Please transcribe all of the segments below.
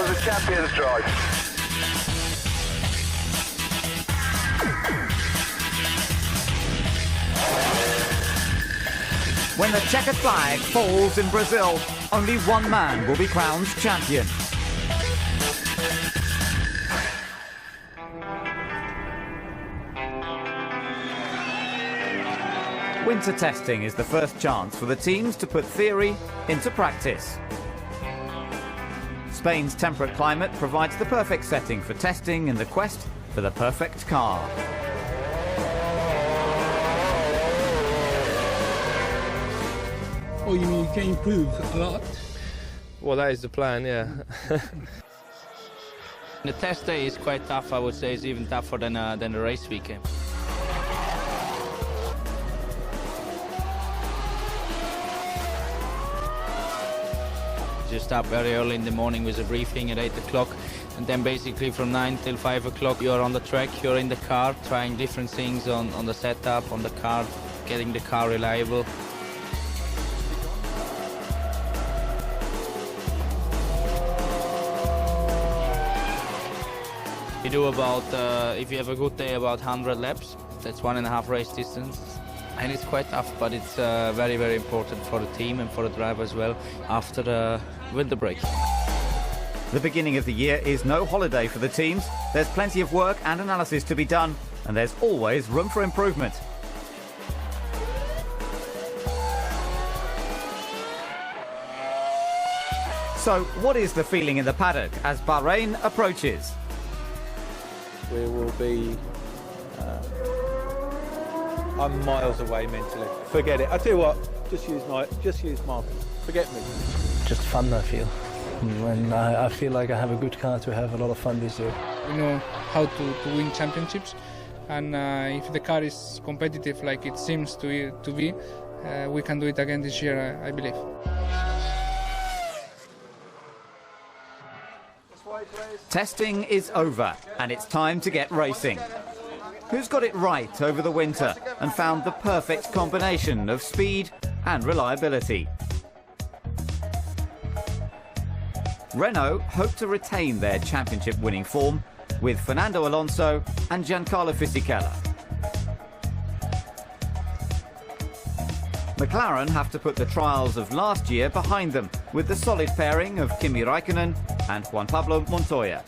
was a champion's drive. When the checkered flag falls in Brazil, only one man will be crowned champion. Winter testing is the first chance for the teams to put theory into practice. Spain's temperate climate provides the perfect setting for testing in the quest for the perfect car. Oh, you mean you can improve a lot? Well, that is the plan, yeah. The test day is quite tough. I would say it's even tougher than the race weekend. You start very early in the morning with a briefing at 8 o'clock, and then basically from 9 till 5 o'clock you're on the track, you're in the car, trying different things on the setup, on the car, getting the car reliable. You do about, if you have a good day, about 100 laps. That's 1.5 race distance. And it's quite tough, but it's very, very important for the team and for the driver as well after the winter break. The beginning of the year is no holiday for the teams. There's plenty of work and analysis to be done, and there's always room for improvement. So, what is the feeling in the paddock as Bahrain approaches? We will be... I'm miles away mentally. Forget it. I tell you what, just use Marcus. Forget me. Just fun, I feel. When I feel like I have a good car to have a lot of fun this year. We know how to win championships, and if the car is competitive like it seems to be, we can do it again this year, I believe. Testing is over, and it's time to get racing. Who's got it right over the winter and found the perfect combination of speed and reliability? Renault hope to retain their championship winning form with Fernando Alonso and Giancarlo Fisichella. McLaren have to put the trials of last year behind them with the solid pairing of Kimi Raikkonen and Juan Pablo Montoya.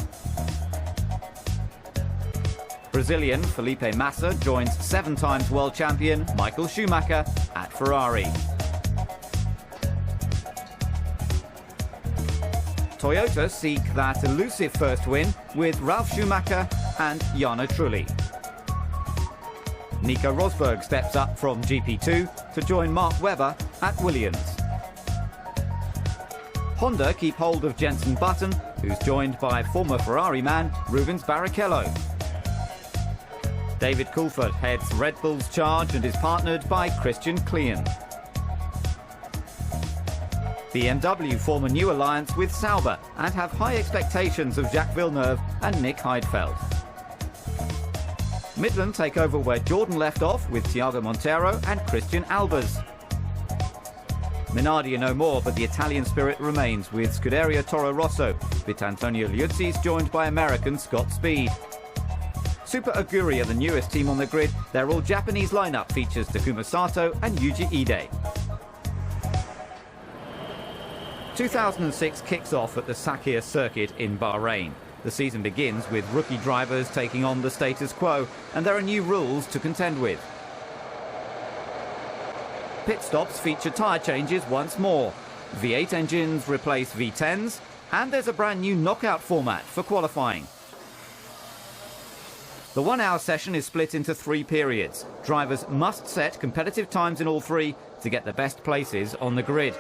Brazilian Felipe Massa joins 7-time world champion Michael Schumacher at Ferrari. Toyota seek that elusive first win with Ralf Schumacher and Jarno Trulli. Nico Rosberg steps up from GP2 to join Mark Webber at Williams. Honda keep hold of Jenson Button, who's joined by former Ferrari man Rubens Barrichello. David Coulthard heads Red Bull's charge and is partnered by Christian Klien. BMW form a new alliance with Sauber and have high expectations of Jacques Villeneuve and Nick Heidfeld. Midland take over where Jordan left off with Thiago Montero and Christian Albers. Minardi no more, but the Italian spirit remains with Scuderia Toro Rosso, with Antonio Liuzzi joined by American Scott Speed. Super Aguri are the newest team on the grid. Their all-Japanese lineup features Takuma Sato and Yuji Ide. 2006 kicks off at the Sakhir circuit in Bahrain. The season begins with rookie drivers taking on the status quo, and there are new rules to contend with. Pit stops feature tyre changes once more. V8 engines replace V10s, and there's a brand new knockout format for qualifying. The 1-hour session is split into 3 periods. Drivers must set competitive times in all 3 to get the best places on the grid.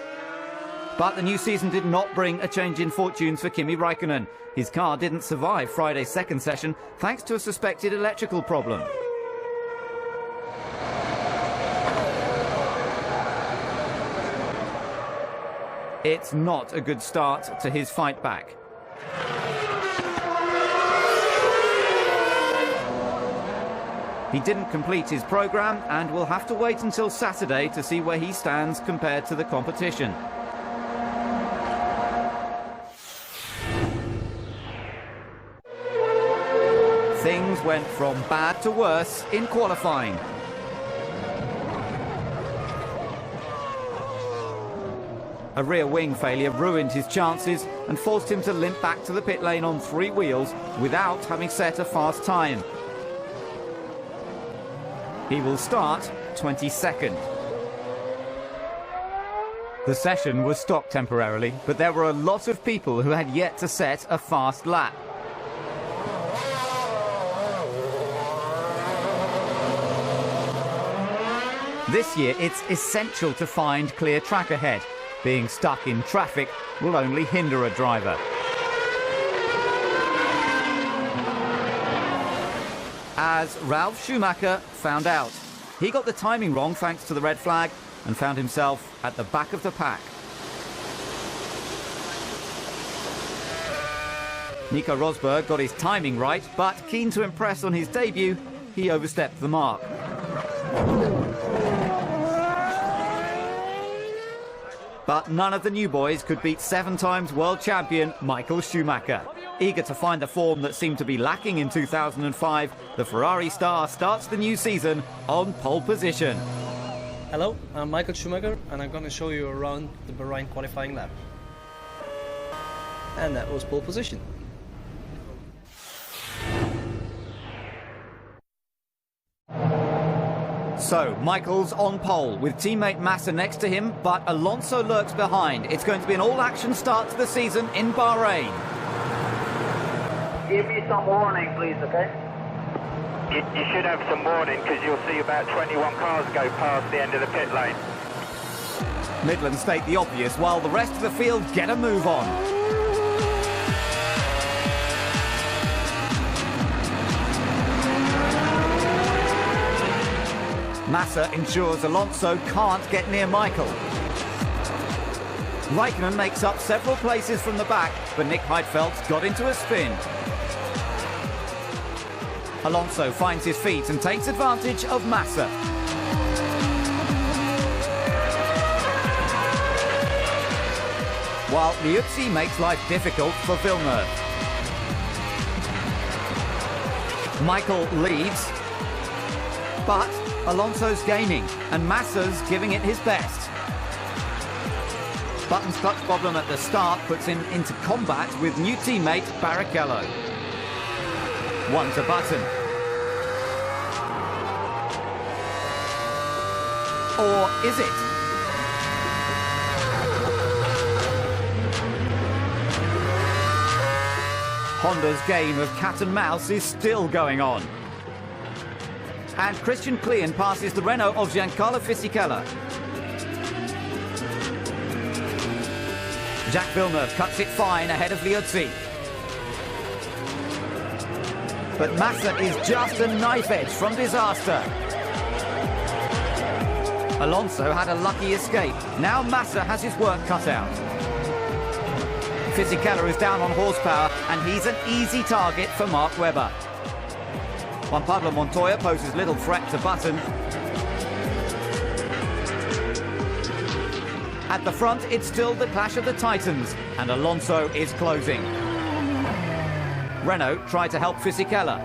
But the new season did not bring a change in fortunes for Kimi Raikkonen. His car didn't survive Friday's second session thanks to a suspected electrical problem. It's not a good start to his fight back. He didn't complete his programme and will have to wait until Saturday to see where he stands compared to the competition. things went from bad to worse in qualifying. A rear wing failure ruined his chances and forced him to limp back to the pit lane on 3 wheels without having set a fast time. He will start 22nd. The session was stopped temporarily, but there were a lot of people who had yet to set a fast lap. This year, it's essential to find clear track ahead. Being stuck in traffic will only hinder a driver. As Ralf Schumacher found out. He got the timing wrong thanks to the red flag and found himself at the back of the pack. Nico Rosberg got his timing right, but keen to impress on his debut, he overstepped the mark. But none of the new boys could beat 7 times world champion Michael Schumacher. Eager to find the form that seemed to be lacking in 2005, the Ferrari star starts the new season on pole position. Hello, I'm Michael Schumacher and I'm going to show you around the Bahrain qualifying lap. And that was pole position. So, Michael's on pole with teammate Massa next to him, but Alonso lurks behind. It's going to be an all-action start to the season in Bahrain. Give me some warning, please, okay? You should have some warning because you'll see about 21 cars go past the end of the pit lane. Midland state the obvious, while the rest of the field get a move on. Massa ensures Alonso can't get near Michael. Raikkonen makes up several places from the back, but Nick Heidfeldt's got into a spin. Alonso finds his feet and takes advantage of Massa. While Liuzzi makes life difficult for Villeneuve. Michael leads, but Alonso's gaining, and Massa's giving it his best. Button's clutch problem at the start puts him into combat with new teammate Barrichello. One to Button. Or is it? Honda's game of cat and mouse is still going on. And Christian Klein passes the Renault of Giancarlo Fisichella. Jacques Villeneuve cuts it fine ahead of Liuzzi. But Massa is just a knife edge from disaster. Alonso had a lucky escape. Now Massa has his work cut out. Fisichella is down on horsepower and he's an easy target for Mark Webber. Juan Pablo Montoya poses little threat to Button. At the front, it's still the clash of the titans, and Alonso is closing. Renault tried to help Fisichella.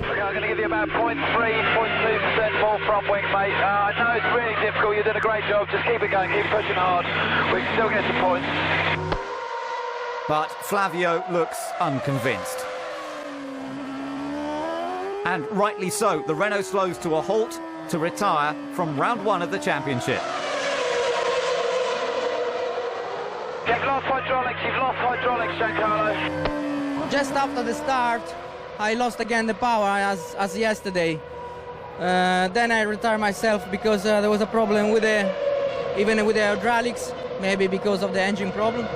Okay, I'm going to give you about 0.3, 0.2% more front wing, mate. I know it's really difficult. You're doing a great job. Just keep it going, keep pushing hard. We can still get some points. But Flavio looks unconvinced. And rightly so, the Renault slows to a halt to retire from round 1 of the championship. You've lost hydraulics, Giancarlo. Just after the start, I lost again the power as yesterday. Then I retired myself because there was a problem with even with the hydraulics, maybe because of the engine problem.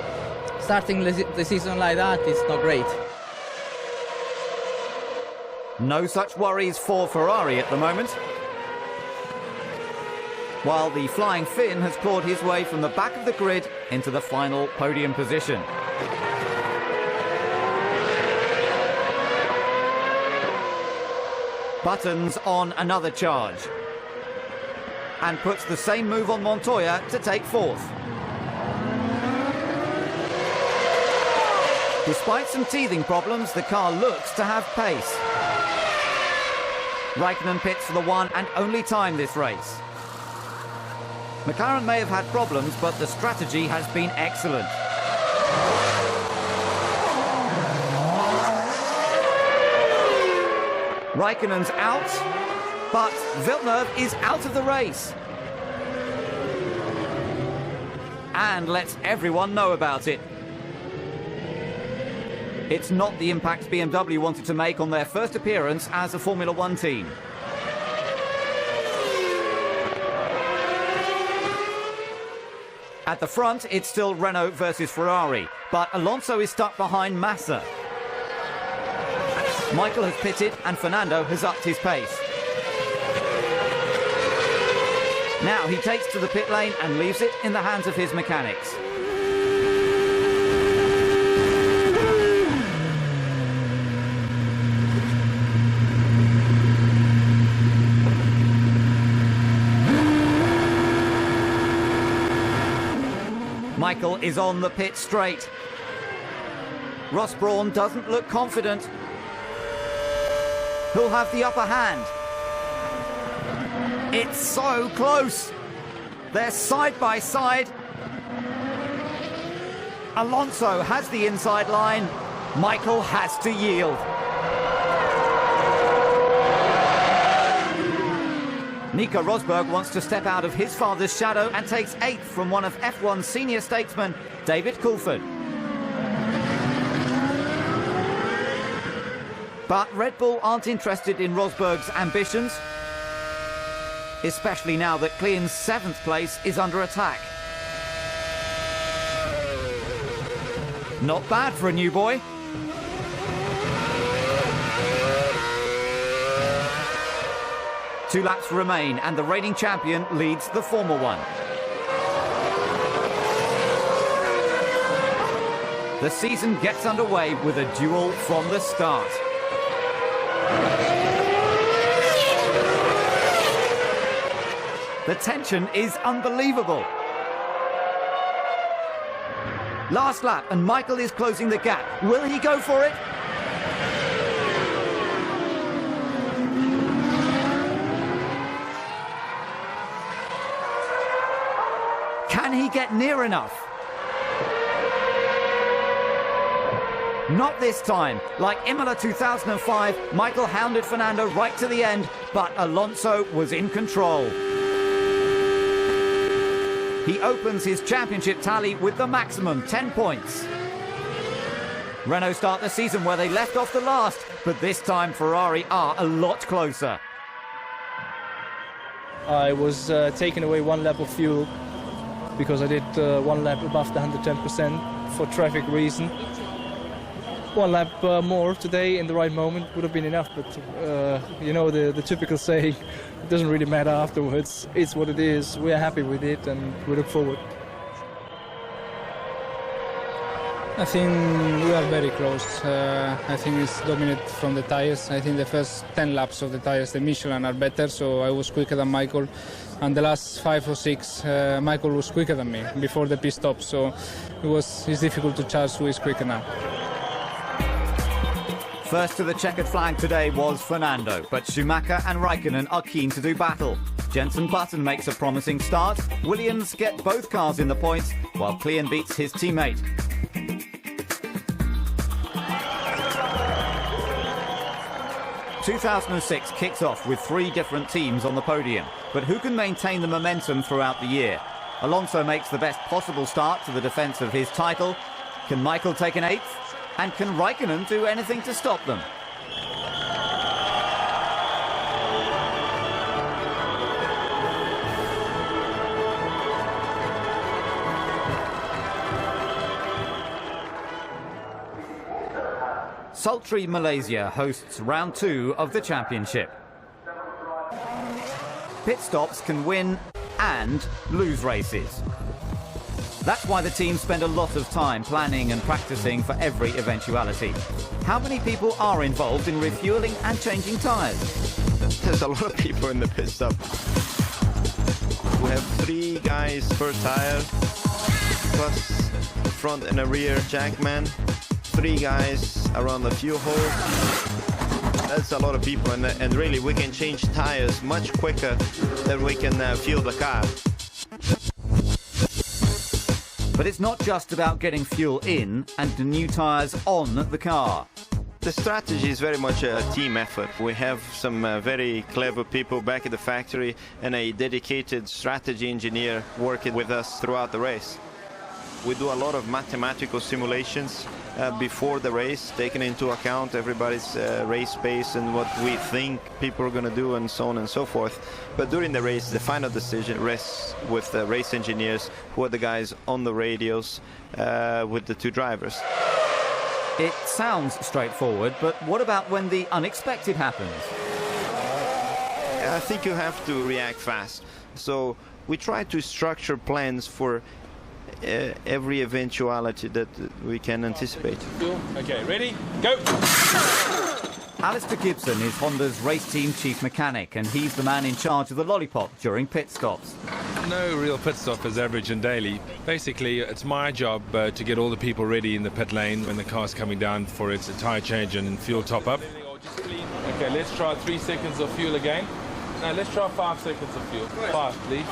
Starting the season like that is not great. No such worries for Ferrari at the moment. While the Flying Finn has clawed his way from the back of the grid into the final podium position. Button's on another charge. And puts the same move on Montoya to take 4th. Despite some teething problems, the car looks to have pace. Raikkonen pits for the one and only time this race. McLaren may have had problems, but the strategy has been excellent. Raikkonen's out, but Villeneuve is out of the race. And lets everyone know about it. It's not the impact BMW wanted to make on their first appearance as a Formula One team. At the front, it's still Renault versus Ferrari, but Alonso is stuck behind Massa. Michael has pitted and Fernando has upped his pace. Now he takes to the pit lane and leaves it in the hands of his mechanics. Michael is on the pit straight. Ross Brawn doesn't look confident. Who'll have the upper hand? It's so close. They're side by side. Alonso has the inside line. Michael has to yield. Nico Rosberg wants to step out of his father's shadow and takes 8th from one of F1's senior statesmen, David Coulthard. But Red Bull aren't interested in Rosberg's ambitions, especially now that Klean's 7th place is under attack. Not bad for a new boy. Two laps remain and the reigning champion leads the former one. The season gets underway with a duel from the start. The tension is unbelievable. Last lap and Michael is closing the gap. Will he go for it? Can he get near enough? Not this time. Like Imola 2005, Michael hounded Fernando right to the end, but Alonso was in control. He opens his championship tally with the maximum 10 points. Renault start the season where they left off the last, but this time Ferrari are a lot closer. I was taking away 1 lap of fuel because I did 1 lap above the 110% for traffic reason. 1 lap more today in the right moment would have been enough, but you know the typical saying, it doesn't really matter afterwards. It's what it is. We are happy with it and we look forward. I think we are very close. I think it's dominant from the tires. I think the first 10 laps of the tires, the Michelin, are better, so I was quicker than Michael. And the last 5 or 6, Michael was quicker than me before the pit stop, so it's difficult to judge who is quicker now. First to the checkered flag today was Fernando, but Schumacher and Raikkonen are keen to do battle. Jenson Button makes a promising start. Williams get both cars in the points, while Klean beats his teammate. ...2006 kicks off with 3 different teams on the podium. But who can maintain the momentum throughout the year? Alonso makes the best possible start to the defence of his title. Can Michael take an 8th? And can Raikkonen do anything to stop them? Sultry Malaysia hosts round 2 of the championship. Pit stops can win and lose races. That's why the team spend a lot of time planning and practicing for every eventuality. How many people are involved in refueling and changing tyres? There's a lot of people in the pit stop. We have 3 guys per tyre, plus a front and a rear jackman, 3 guys around the fuel hole. That's a lot of people, and really we can change tires much quicker than we can fuel the car. But it's not just about getting fuel in and new tyres on the car. The strategy is very much a team effort. We have some very clever people back at the factory and a dedicated strategy engineer working with us throughout the race. We do a lot of mathematical simulations before the race, taking into account everybody's race pace and what we think people are going to do and so on and so forth. But during the race, the final decision rests with the race engineers, who are the guys on the radios with the two drivers. It sounds straightforward, but what about when the unexpected happens? I think you have to react fast. So we try to structure plans for every eventuality that we can anticipate. Okay, ready? Go! Alistair Gibson is Honda's race team chief mechanic, and he's the man in charge of the lollipop during pit stops. No real pit stop is average and daily. Basically, it's my job to get all the people ready in the pit lane when the car's coming down for its tyre change and fuel top-up. Okay, let's try 3 seconds of fuel again. Now, let's try 5 seconds of fuel. 5, please.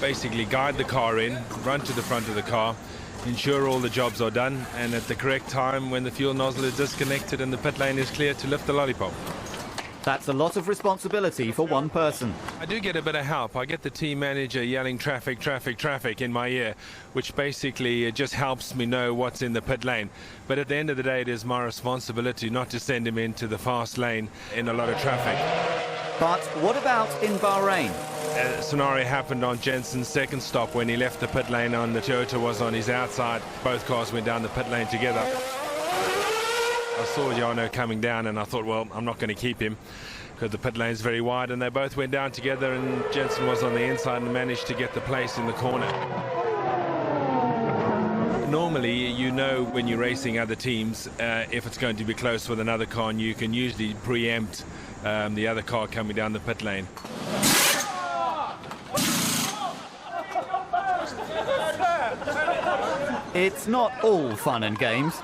Basically, guide the car in, run to the front of the car, ensure all the jobs are done, and at the correct time when the fuel nozzle is disconnected and the pit lane is clear, to lift the lollipop. That's a lot of responsibility for one person. I do get a bit of help. I get the team manager yelling traffic, traffic, traffic in my ear, which basically just helps me know what's in the pit lane. But at the end of the day, it is my responsibility not to send him into the fast lane in a lot of traffic. But what about in Bahrain? A scenario happened on Jenson's second stop when he left the pit lane and the Toyota was on his outside. Both cars went down the pit lane together. I saw Jarno coming down and I thought, well, I'm not going to keep him because the pit lane's very wide, and they both went down together and Jenson was on the inside and managed to get the place in the corner. Normally, you know when you're racing other teams, if it's going to be close with another car, and you can usually preempt the other car coming down the pit lane. It's not all fun and games.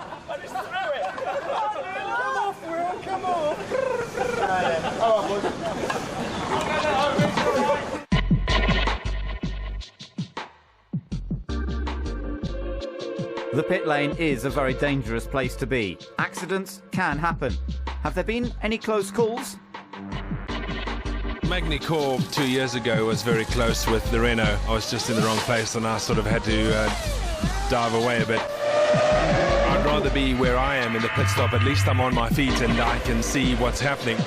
The pit lane is a very dangerous place to be. Accidents can happen. Have there been any close calls? Magny Corp 2 years ago was very close with the Renault. I was just in the wrong place and I sort of had to dive away a bit. I'd rather be where I am in the pit stop. At least I'm on my feet and I can see what's happening.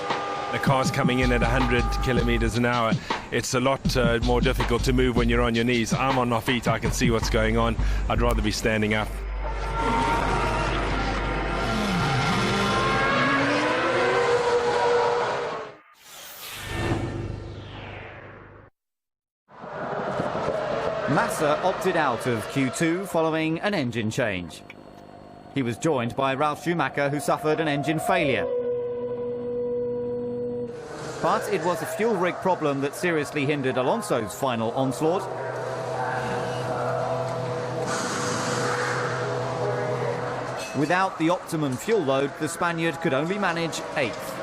The car's coming in at 100 kilometers an hour. It's a lot more difficult to move when you're on your knees. I'm on my feet, I can see what's going on. I'd rather be standing up. Massa opted out of Q2 following an engine change. He was joined by Ralf Schumacher, who suffered an engine failure. But it was a fuel rig problem that seriously hindered Alonso's final onslaught. Without the optimum fuel load, the Spaniard could only manage 8th.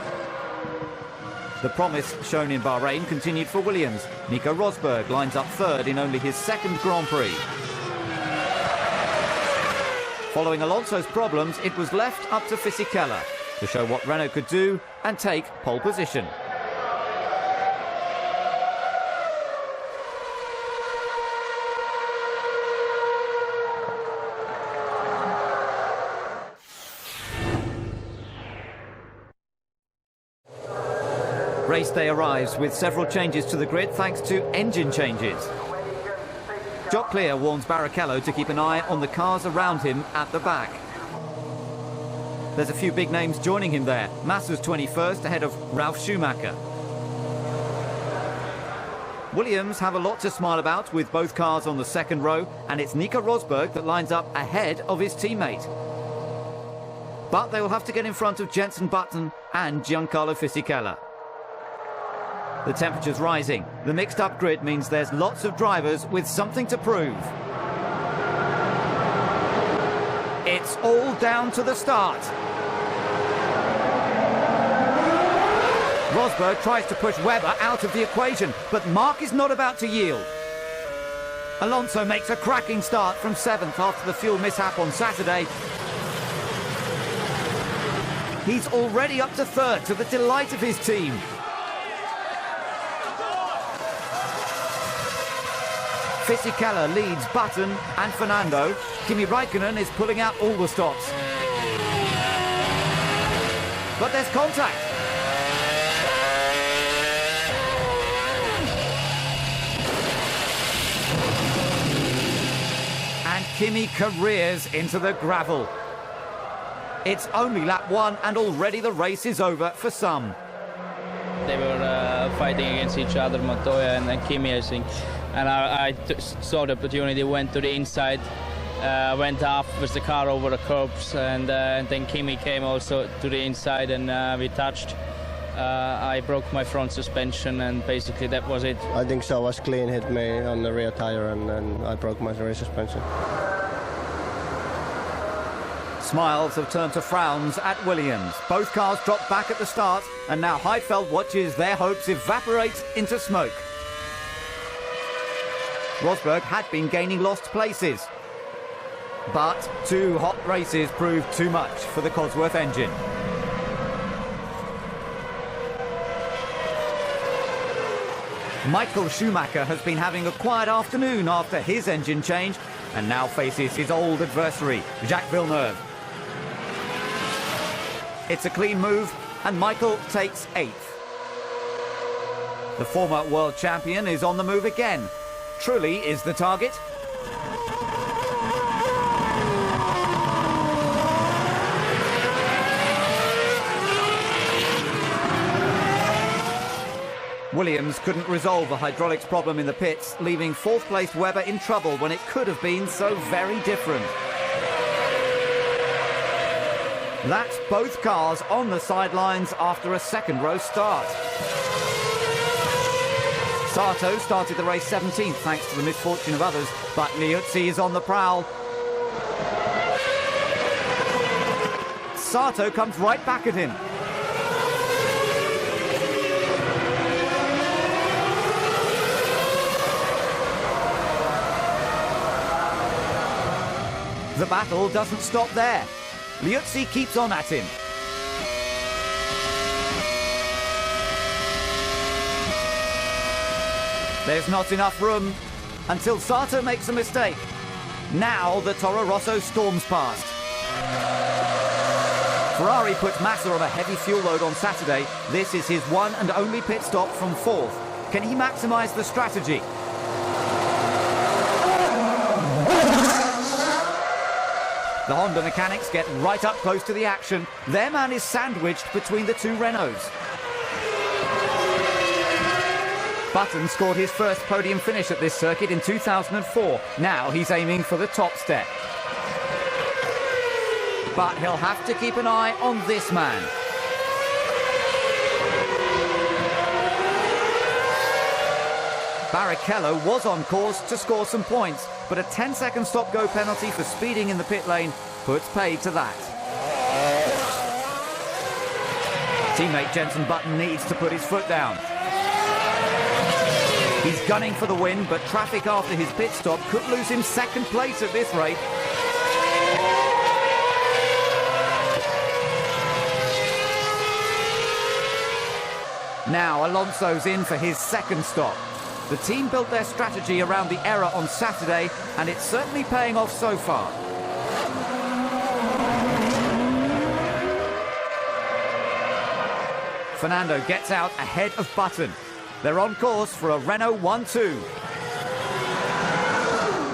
The promise shown in Bahrain continued for Williams. Nico Rosberg lines up 3rd in only his 2nd Grand Prix. Following Alonso's problems, it was left up to Fisichella to show what Renault could do and take pole position. Race day arrives with several changes to the grid thanks to engine changes. Jock Clear warns Barrichello to keep an eye on the cars around him at the back. There's a few big names joining him there. Massa's 21st ahead of Ralf Schumacher. Williams have a lot to smile about with both cars on the 2nd row, and it's Nico Rosberg that lines up ahead of his teammate. But they will have to get in front of Jenson Button and Giancarlo Fisichella. The temperature's rising. The mixed-up grid means there's lots of drivers with something to prove. It's all down to the start. Rosberg tries to push Webber out of the equation, but Mark is not about to yield. Alonso makes a cracking start from 7th after the fuel mishap on Saturday. He's already up to 3rd, to the delight of his team. Fisichella leads Button and Fernando. Kimi Räikkönen is pulling out all the stops. But there's contact. And Kimi careers into the gravel. It's only lap 1 and already the race is over for some. They were fighting against each other, Montoya and Kimi, I think. And I saw the opportunity, went to the inside, went up with the car over the curbs, and then Kimi came also to the inside, and we touched. I broke my front suspension, and basically that was it. I think so. Was clean, hit me on the rear tire, and I broke my rear suspension. Smiles have turned to frowns at Williams. Both cars dropped back at the start, and now Heidfeld watches their hopes evaporate into smoke. Rosberg had been gaining lost places, but 2 hot races proved too much for the Cosworth engine. Michael Schumacher has been having a quiet afternoon after his engine change, and now faces his old adversary, Jacques Villeneuve. It's a clean move, and Michael takes 8th. The former world champion is on the move again. Trulli is the target. Williams couldn't resolve the hydraulics problem in the pits, leaving 4th-placed Webber in trouble when it could have been so very different. That's both cars on the sidelines after a second-row start. Sato started the race 17th thanks to the misfortune of others, but Liuzzi is on the prowl. Sato comes right back at him. The battle doesn't stop there. Liuzzi keeps on at him. There's not enough room until Sato makes a mistake. Now the Toro Rosso storms past. Ferrari puts Massa on a heavy fuel load on Saturday. This is his one and only pit stop from 4th. Can he maximise the strategy? The Honda mechanics get right up close to the action. Their man is sandwiched between the 2 Renaults. Button scored his first podium finish at this circuit in 2004. Now he's aiming for the top step. But he'll have to keep an eye on this man. Barrichello was on course to score some points, but a 10-second stop-go penalty for speeding in the pit lane puts paid to that. Teammate Jenson Button needs to put his foot down. He's gunning for the win, but traffic after his pit stop could lose him 2nd place at this rate. Now Alonso's in for his 2nd stop. The team built their strategy around the error on Saturday, and it's certainly paying off so far. Fernando gets out ahead of Button. They're on course for a Renault 1-2.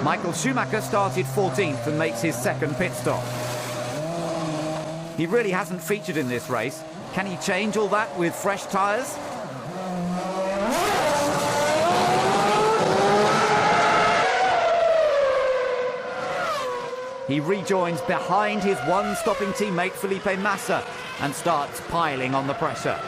Michael Schumacher started 14th and makes his 2nd pit stop. He really hasn't featured in this race. Can he change all that with fresh tyres? He rejoins behind his one-stopping teammate Felipe Massa and starts piling on the pressure.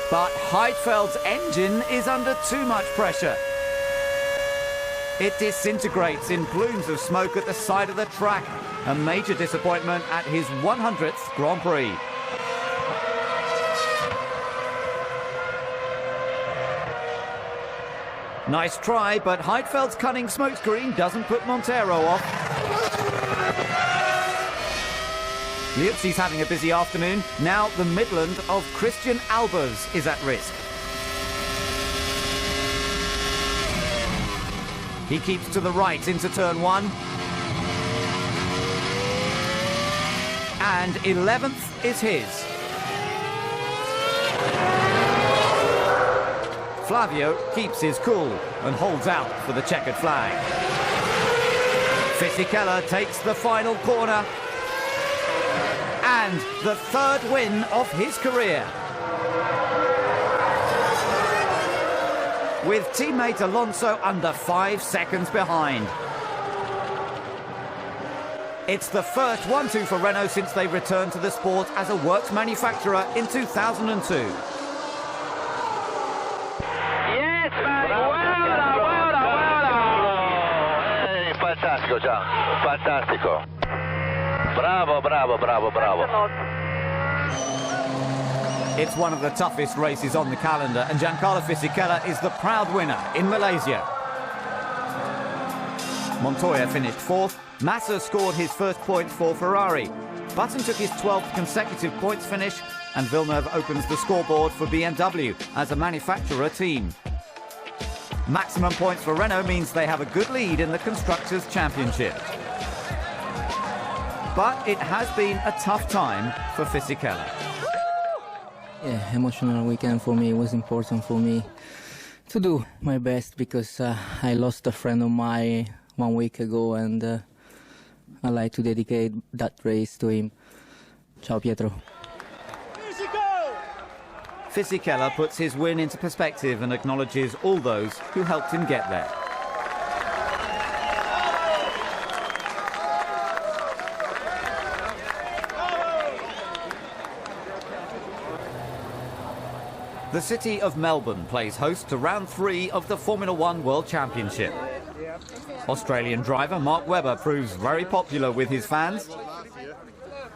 But Heidfeld's engine is under too much pressure. It disintegrates in plumes of smoke at the side of the track. A major disappointment at his 100th Grand Prix. Nice try, but Heidfeld's cunning smokescreen doesn't put Montero off. Liuzzi's having a busy afternoon. Now the Midland of Christian Albers is at risk. He keeps to the right into turn 1. And 11th is his. Flavio keeps his cool and holds out for the checkered flag. Fisichella takes the final corner. And the third win of his career. With teammate Alonso under 5 seconds behind. It's the first 1-2 for Renault since they returned to the sport as a works manufacturer in 2002. Yes, mate! Well done! Fantastico, Gian. Fantastico. Bravo, bravo, bravo, bravo. It's one of the toughest races on the calendar, and Giancarlo Fisichella is the proud winner in Malaysia. Montoya finished 4th. Massa scored his first point for Ferrari. Button took his 12th consecutive points finish, and Villeneuve opens the scoreboard for BMW as a manufacturer team. Maximum points for Renault means they have a good lead in the Constructors Championship. But it has been a tough time for Fisichella. Yeah, emotional weekend for me. It was important for me to do my best because I lost a friend of mine 1 week ago, and I like to dedicate that race to him. Ciao, Pietro. Fisichella puts his win into perspective and acknowledges all those who helped him get there. The city of Melbourne plays host to round 3 of the Formula 1 World Championship. Australian driver Mark Webber proves very popular with his fans.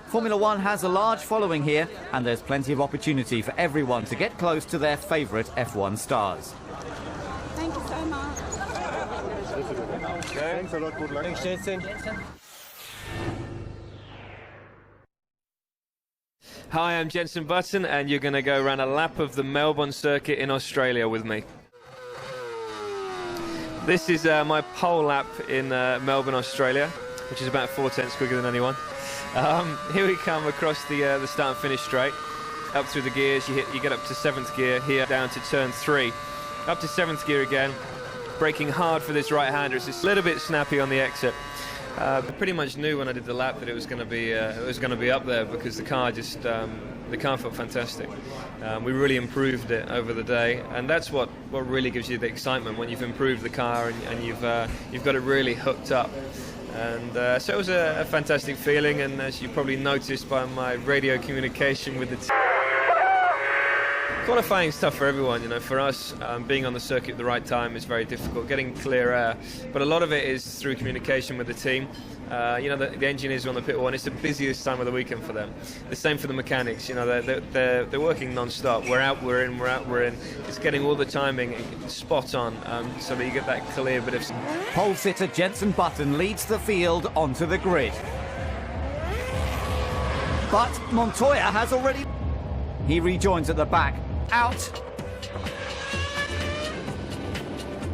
Formula 1 has a large following here, and there's plenty of opportunity for everyone to get close to their favourite F1 stars. Thank you so much. Thanks a lot, good luck. Thanks, Jenson. Hi, I'm Jenson Button, and you're going to go around a lap of the Melbourne circuit in Australia with me. This is my pole lap in Melbourne, Australia, which is about 4/10 quicker than anyone. Here we come across the start and finish straight, up through the gears. You get up to 7th gear here, down to turn 3, up to 7th gear again, braking hard for this right-hander. It's a little bit snappy on the exit. I pretty much knew when I did the lap that it was going to be up there because the car felt fantastic. We really improved it over the day, and that's what really gives you the excitement when you've improved the car and you've got it really hooked up. And so it was a fantastic feeling, and as you probably noticed by my radio communication with the team. Qualifying stuff for everyone, for us, being on the circuit at the right time is very difficult, getting clear air, but a lot of it is through communication with the team. The engineers are on the pit wall, and it's the busiest time of the weekend for them. The same for the mechanics, they're working non-stop. We're out, we're in, we're out, we're in. It's getting all the timing spot on, so that you get that clear bit of... Pole sitter Jenson Button leads the field onto the grid. But Montoya has already... He rejoins at the back. Out.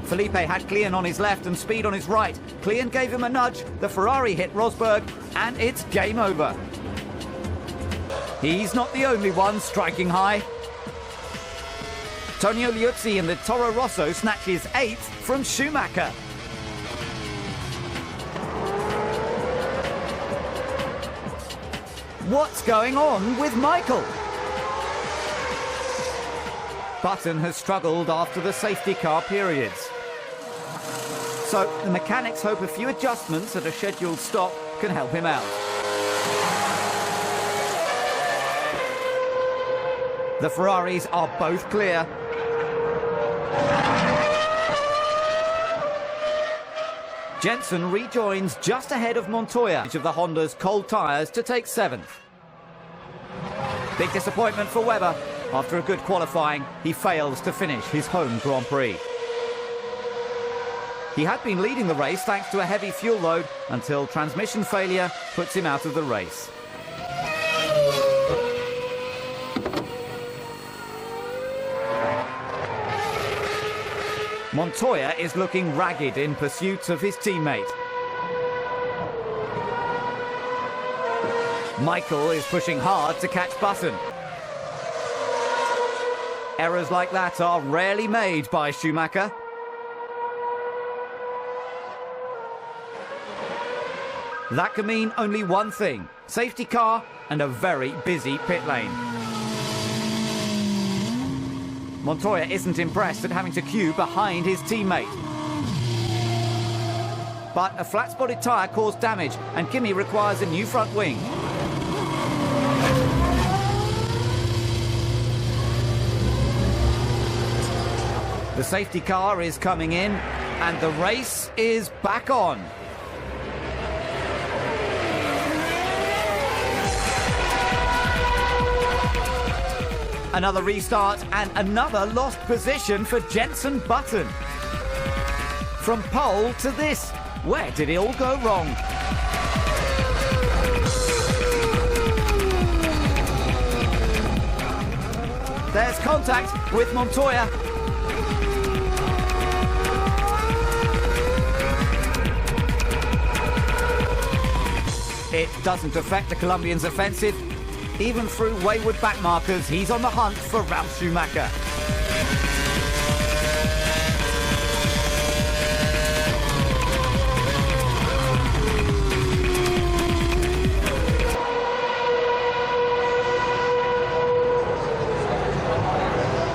Felipe had Klein on his left and Speed on his right. Klein gave him a nudge. The Ferrari hit Rosberg, and it's game over. He's not the only one striking high. Tonio Liuzzi in the Toro Rosso snatches 8th from Schumacher. What's going on with Michael? Button has struggled after the safety car periods. So the mechanics hope a few adjustments at a scheduled stop can help him out. The Ferraris are both clear. Jenson rejoins just ahead of Montoya of the Honda's cold tyres to take 7th. Big disappointment for Webber. After a good qualifying, he fails to finish his home Grand Prix. He had been leading the race thanks to a heavy fuel load until transmission failure puts him out of the race. Montoya is looking ragged in pursuit of his teammate. Michael is pushing hard to catch Button. Errors like that are rarely made by Schumacher. That can mean only one thing: safety car and a very busy pit lane. Montoya isn't impressed at having to queue behind his teammate. But a flat-spotted tyre caused damage and Kimi requires a new front wing. The safety car is coming in and the race is back on. Another restart and another lost position for Jenson Button. From pole to this, where did it all go wrong? There's contact with Montoya. It doesn't affect the Colombian's offensive. Even through wayward backmarkers, he's on the hunt for Ralf Schumacher.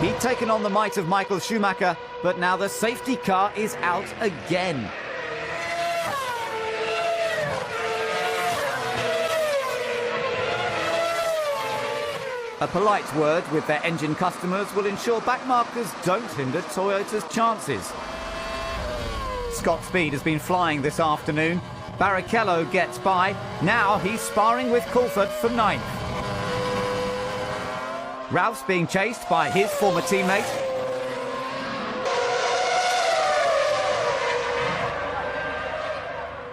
He'd taken on the might of Michael Schumacher, but now the safety car is out again. A polite word with their engine customers will ensure backmarkers don't hinder Toyota's chances. Scott Speed has been flying this afternoon. Barrichello gets by. Now he's sparring with Coulthard for 9th. Ralph's being chased by his former teammate.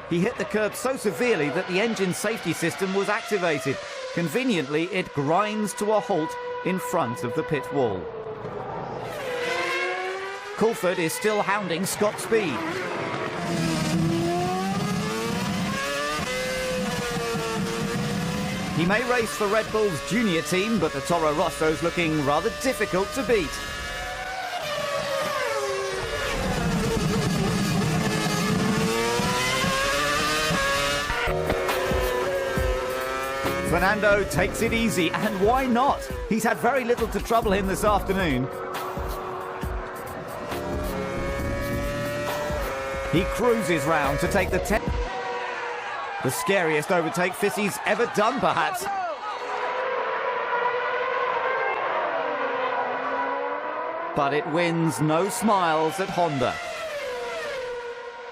He hit the curb so severely that the engine safety system was activated. Conveniently, it grinds to a halt in front of the pit wall. Coulthard is still hounding Scott Speed. He may race for Red Bull's junior team, but the Toro Rosso's looking rather difficult to beat. Fernando takes it easy, and why not? He's had very little to trouble him this afternoon. He cruises round to take the 10th. The scariest overtake Fissy's ever done, perhaps. But it wins no smiles at Honda.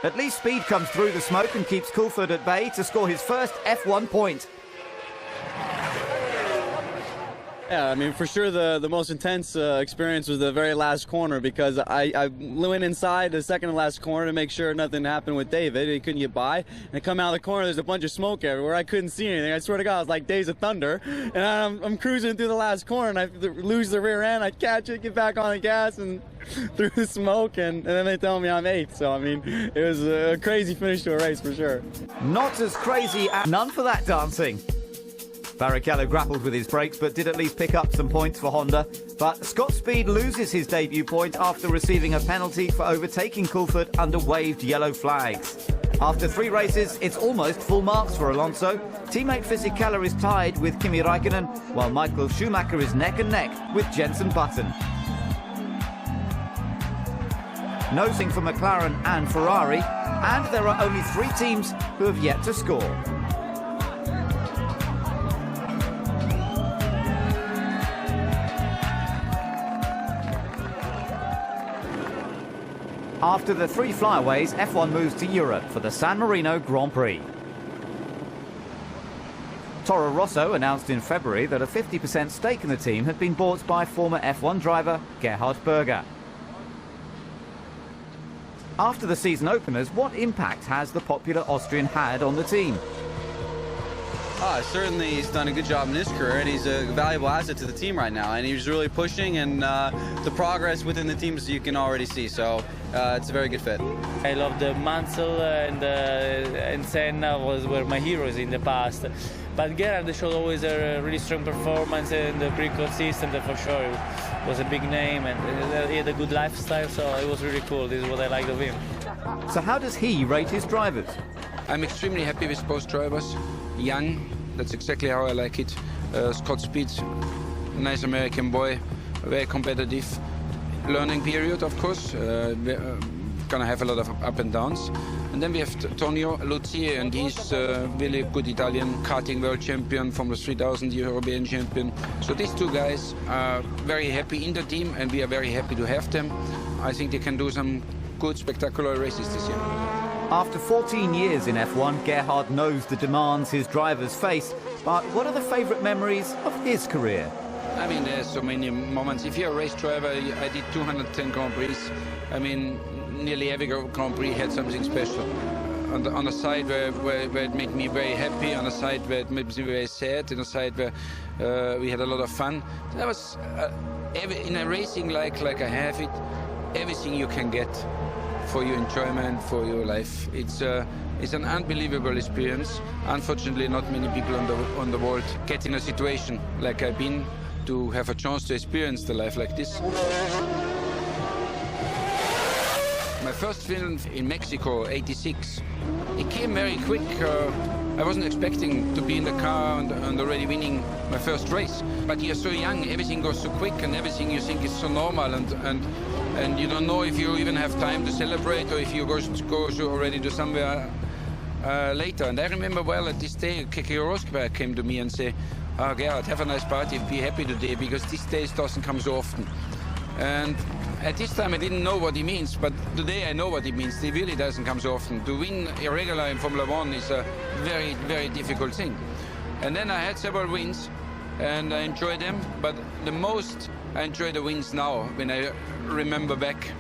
At least Speed comes through the smoke and keeps Coulthard at bay to score his first F1 point. Yeah, I mean, for sure the most intense experience was the very last corner, because I went inside the second to last corner to make sure nothing happened with David. He couldn't get by. And I come out of the corner, there's a bunch of smoke everywhere. I couldn't see anything. I swear to God, it was like Days of Thunder. And I'm cruising through the last corner, and I lose the rear end. I catch it, get back on the gas, and through the smoke, and then they tell me I'm 8th. So, I mean, it was a crazy finish to a race for sure. Not as crazy as none for that dancing. Barrichello grappled with his brakes, but did at least pick up some points for Honda. But Scott Speed loses his debut point after receiving a penalty for overtaking Coulthard under waved yellow flags. After 3 races, it's almost full marks for Alonso. Teammate Fisichella is tied with Kimi Räikkönen, while Michael Schumacher is neck and neck with Jenson Button. Nosing for McLaren and Ferrari, and there are only 3 teams who have yet to score. After the 3 flyaways, F1 moves to Europe for the San Marino Grand Prix. Toro Rosso announced in February that a 50% stake in the team had been bought by former F1 driver Gerhard Berger. After the season openers, what impact has the popular Austrian had on the team? Certainly he's done a good job in his career, and he's a valuable asset to the team right now, and he's really pushing, and the progress within the teams you can already see, so it's a very good fit. I love the Mansell and Senna were my heroes in the past, but Gerhard showed always a really strong performance and pretty consistent, for sure. It was a big name, and he had a good lifestyle, so it was really cool. This is what I liked of him. So how does he rate his drivers? I'm extremely happy with both drivers. Young, that's exactly how I like it. Scott Speed, nice American boy, very competitive. Learning period, of course. Gonna have a lot of up and downs. And then we have Tonio Luzzi, and he's really good Italian karting world champion, Formula 3000 European champion. So these 2 guys are very happy in the team, and we are very happy to have them. I think they can do some good, spectacular races this year. After 14 years in F1, Gerhard knows the demands his drivers face, but what are the favourite memories of his career? I mean, there's so many moments. If you're a race driver, I did 210 Grand Prix. I mean, nearly every Grand Prix had something special. On the side where it made me very happy, on the side where it made me very sad, on the side where we had a lot of fun. That was, in a racing like I have it, everything you can get for your enjoyment, for your life. It's an unbelievable experience. Unfortunately, not many people on the world get in a situation like I've been to have a chance to experience the life like this. My first film in Mexico, '86, it came very quick. I wasn't expecting to be in the car and already winning my first race. But you're so young, everything goes so quick, and everything you think is so normal, and you don't know if you even have time to celebrate or if you go already to somewhere later. And I remember well at this day, Keke Rosberg came to me and said, "Oh, Gerhard, have a nice party, be happy today, because this day doesn't come so often." And at this time I didn't know what he means, but today I know what it means. It really doesn't come so often. To win irregular in Formula 1 is a very, very difficult thing. And then I had several wins, and I enjoyed them, but the most I enjoy the wins now, when I remember back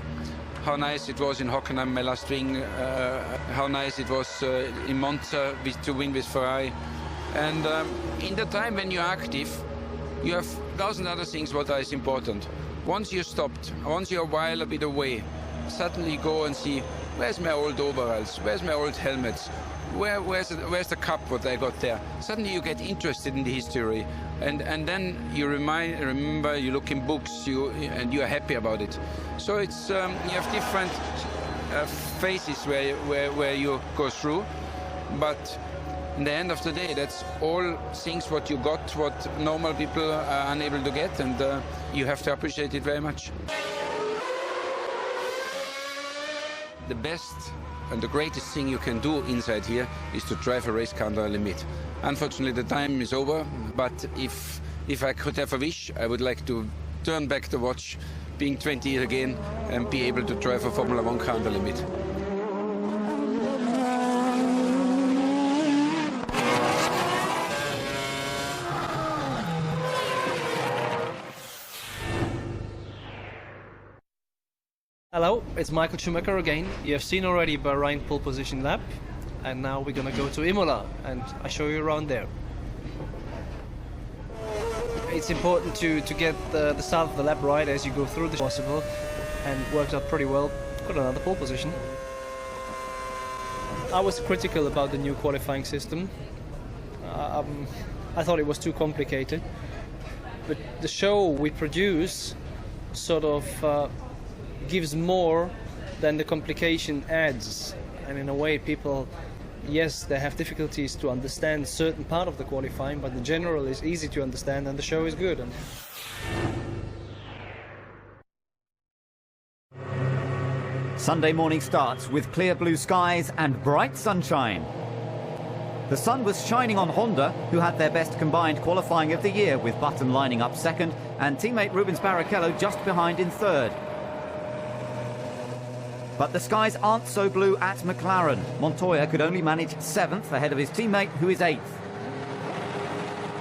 how nice it was in Hockenheim, my last win, how nice it was in Monza to win with Ferrari. And in the time when you're active, you have 1,000 other things what is important. Once you're stopped, once you're a while a bit away, suddenly you go and see, where's my old overalls, where's my old helmets, where's the cup what I got there. Suddenly you get interested in the history, and then you remember, you look in books, and you are happy about it. So it's you have different phases where you go through, but in the end of the day, that's all things what you got, what normal people are unable to get, and you have to appreciate it very much. The best and the greatest thing you can do inside here is to drive a race car under a limit. Unfortunately, the time is over, but if I could have a wish, I would like to turn back the watch, being 20 years again, and be able to drive a Formula 1 car under limit. Hello, it's Michael Schumacher again. You have seen already Bahrain pole position lap, and now we're gonna go to Imola, and I show you around there. It's important to get the start of the lap right as you go through this possible, and worked out pretty well. Got another pole position. I was critical about the new qualifying system. I thought it was too complicated, but the show we produce sort of gives more than the complication adds, and in a way people, yes, they have difficulties to understand certain part of the qualifying, but the general is easy to understand and the show is good. Sunday morning starts with clear blue skies and bright sunshine. The sun was shining on Honda, who had their best combined qualifying of the year, with Button lining up second and teammate Rubens Barrichello just behind in third. But the skies aren't so blue at McLaren. Montoya could only manage 7th ahead of his teammate, who is 8th.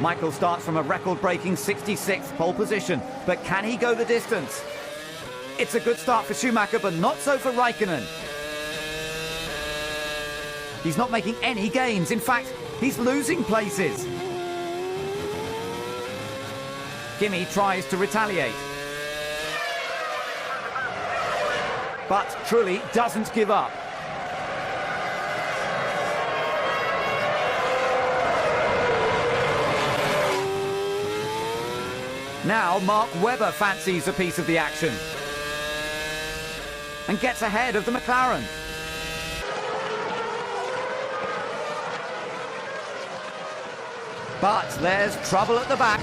Michael starts from a record-breaking 66th pole position, but can he go the distance? It's a good start for Schumacher, but not so for Raikkonen. He's not making any gains. In fact, he's losing places. Kimi tries to retaliate. But Trulli doesn't give up. Now Mark Webber fancies a piece of the action and gets ahead of the McLaren. But there's trouble at the back.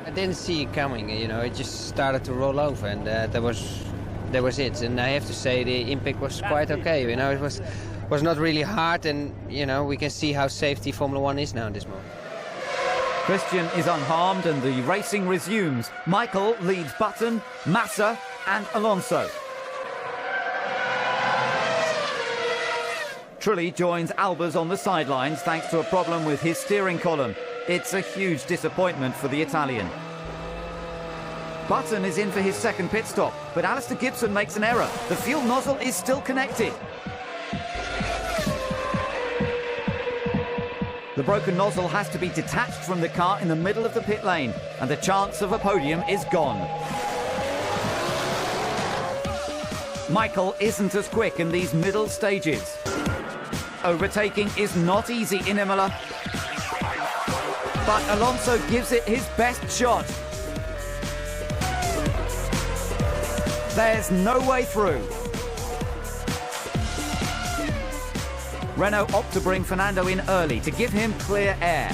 I didn't see it coming, you know, it just started to roll over, and that was it. And I have to say the impact was quite okay, you know, it was not really hard, and you know, we can see how safety Formula 1 is now in this moment. Christian is unharmed and the racing resumes. Michael leads Button, Massa and Alonso. Trulli joins Albers on the sidelines thanks to a problem with his steering column. It's a huge disappointment for the Italian. Button is in for his second pit stop, but Alistair Gibson makes an error. The fuel nozzle is still connected. The broken nozzle has to be detached from the car in the middle of the pit lane, and the chance of a podium is gone. Michael isn't as quick in these middle stages. Overtaking is not easy in Imola, but Alonso gives it his best shot. There's no way through. Renault opt to bring Fernando in early to give him clear air.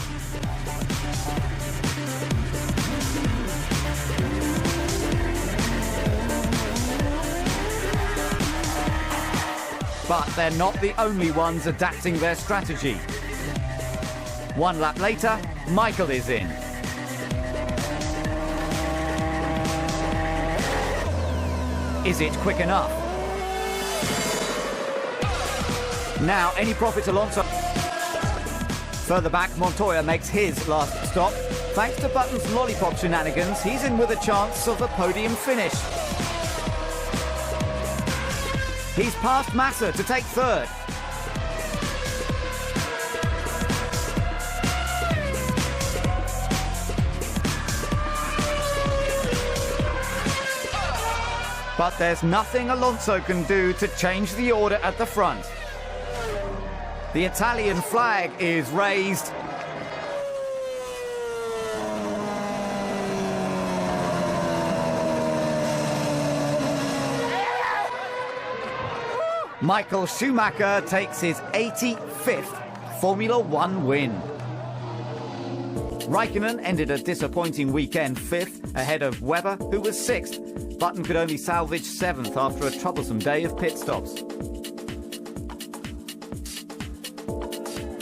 But they're not the only ones adapting their strategy. 1 lap later, Michael is in. Is it quick enough? Now, any profit to Alonso. Further back, Montoya makes his last stop. Thanks to Button's lollipop shenanigans, he's in with a chance of a podium finish. He's passed Massa to take 3rd. But there's nothing Alonso can do to change the order at the front. The Italian flag is raised. Michael Schumacher takes his 85th Formula 1 win. Raikkonen ended a disappointing weekend 5th, ahead of Webber, who was 6th. Button could only salvage 7th after a troublesome day of pit stops.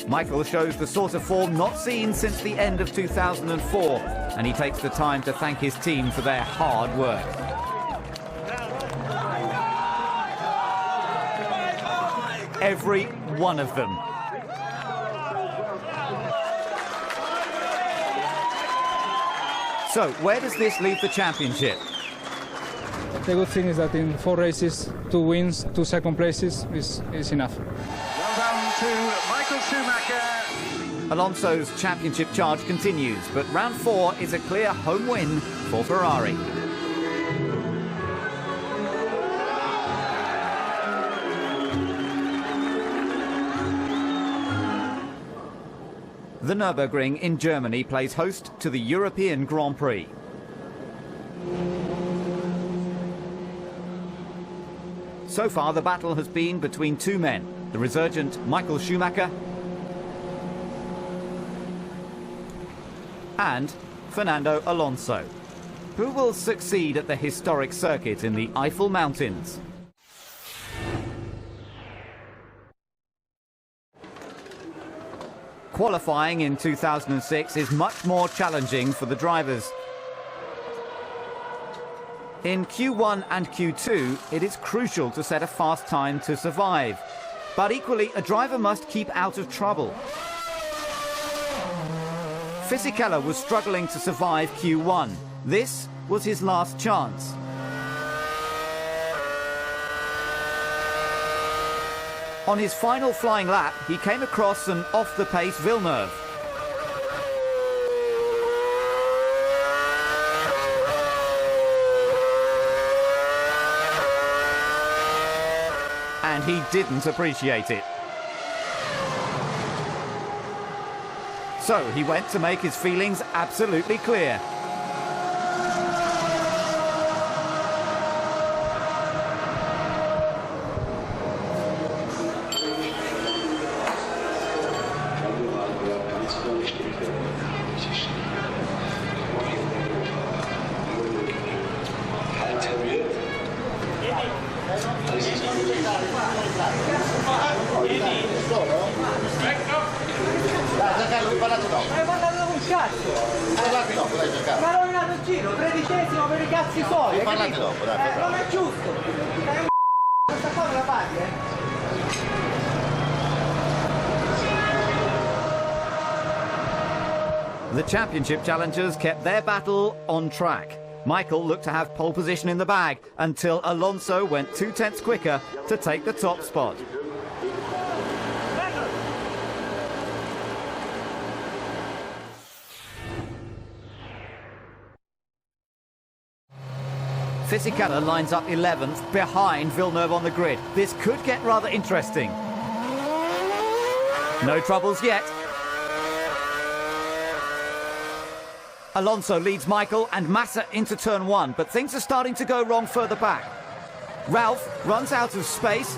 Michael shows the sort of form not seen since the end of 2004, and he takes the time to thank his team for their hard work. Every one of them. So, where does this leave the championship? The good thing is that in 4 races, 2 wins, 2 second places is enough. Well done to Michael Schumacher. Alonso's championship charge continues, but round 4 is a clear home win for Ferrari. The Nürburgring in Germany plays host to the European Grand Prix. So far, the battle has been between 2 men, the resurgent Michael Schumacher and Fernando Alonso. Who will succeed at the historic circuit in the Eifel Mountains? qualifying in 2006 is much more challenging for the drivers. In Q1 and Q2, it is crucial to set a fast time to survive. But equally, a driver must keep out of trouble. Fisichella was struggling to survive Q1. This was his last chance. On his final flying lap, he came across an off-the-pace Villeneuve. And he didn't appreciate it. So he went to make his feelings absolutely clear. Ma ha rovinato il giro, 13esimo per i cazzi suoi. Parlate dopo, dai. Non è giusto. Questa qua me la paghi, The championship challengers kept their battle on track. Michael looked to have pole position in the bag until Alonso went 2 tenths quicker to take the top spot. Fisichella lines up 11th behind Villeneuve on the grid. This could get rather interesting. No troubles yet. Alonso leads Michael and Massa into turn 1, but things are starting to go wrong further back. Ralph runs out of space,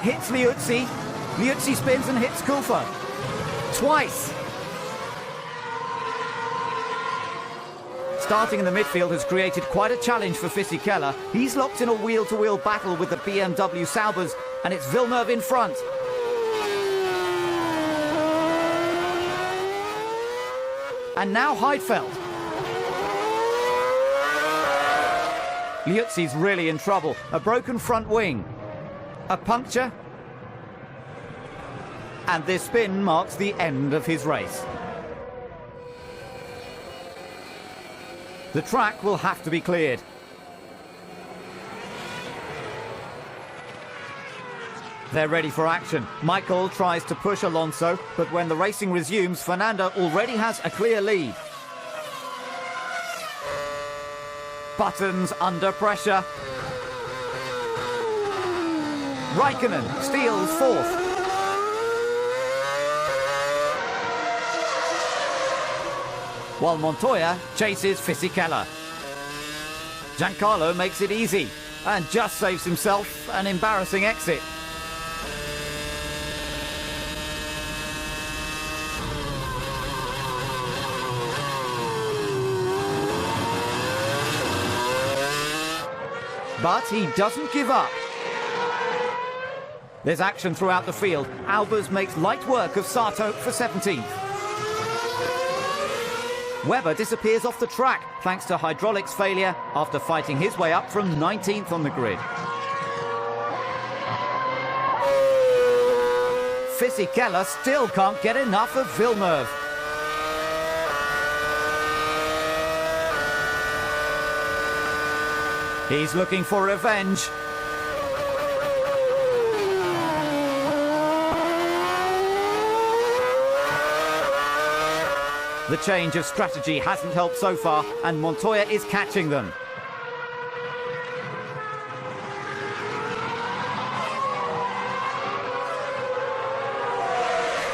hits Liuzzi. Liuzzi spins and hits Kufa. Twice. Starting in the midfield has created quite a challenge for Fisichella. He's locked in a wheel-to-wheel battle with the BMW Saubers, and it's Villeneuve in front. And now Heidfeld. Liuzzi's really in trouble. A broken front wing. A puncture. And this spin marks the end of his race. The track will have to be cleared. They're ready for action. Michael tries to push Alonso, but when the racing resumes, Fernando already has a clear lead. Buttons under pressure. Raikkonen steals 4th. While Montoya chases Fisichella. Giancarlo makes it easy and just saves himself an embarrassing exit. But he doesn't give up. There's action throughout the field. Albers makes light work of Sato for 17th. Webber disappears off the track thanks to hydraulics failure after fighting his way up from 19th on the grid. Fisichella still can't get enough of Villeneuve. He's looking for revenge. The change of strategy hasn't helped so far, and Montoya is catching them.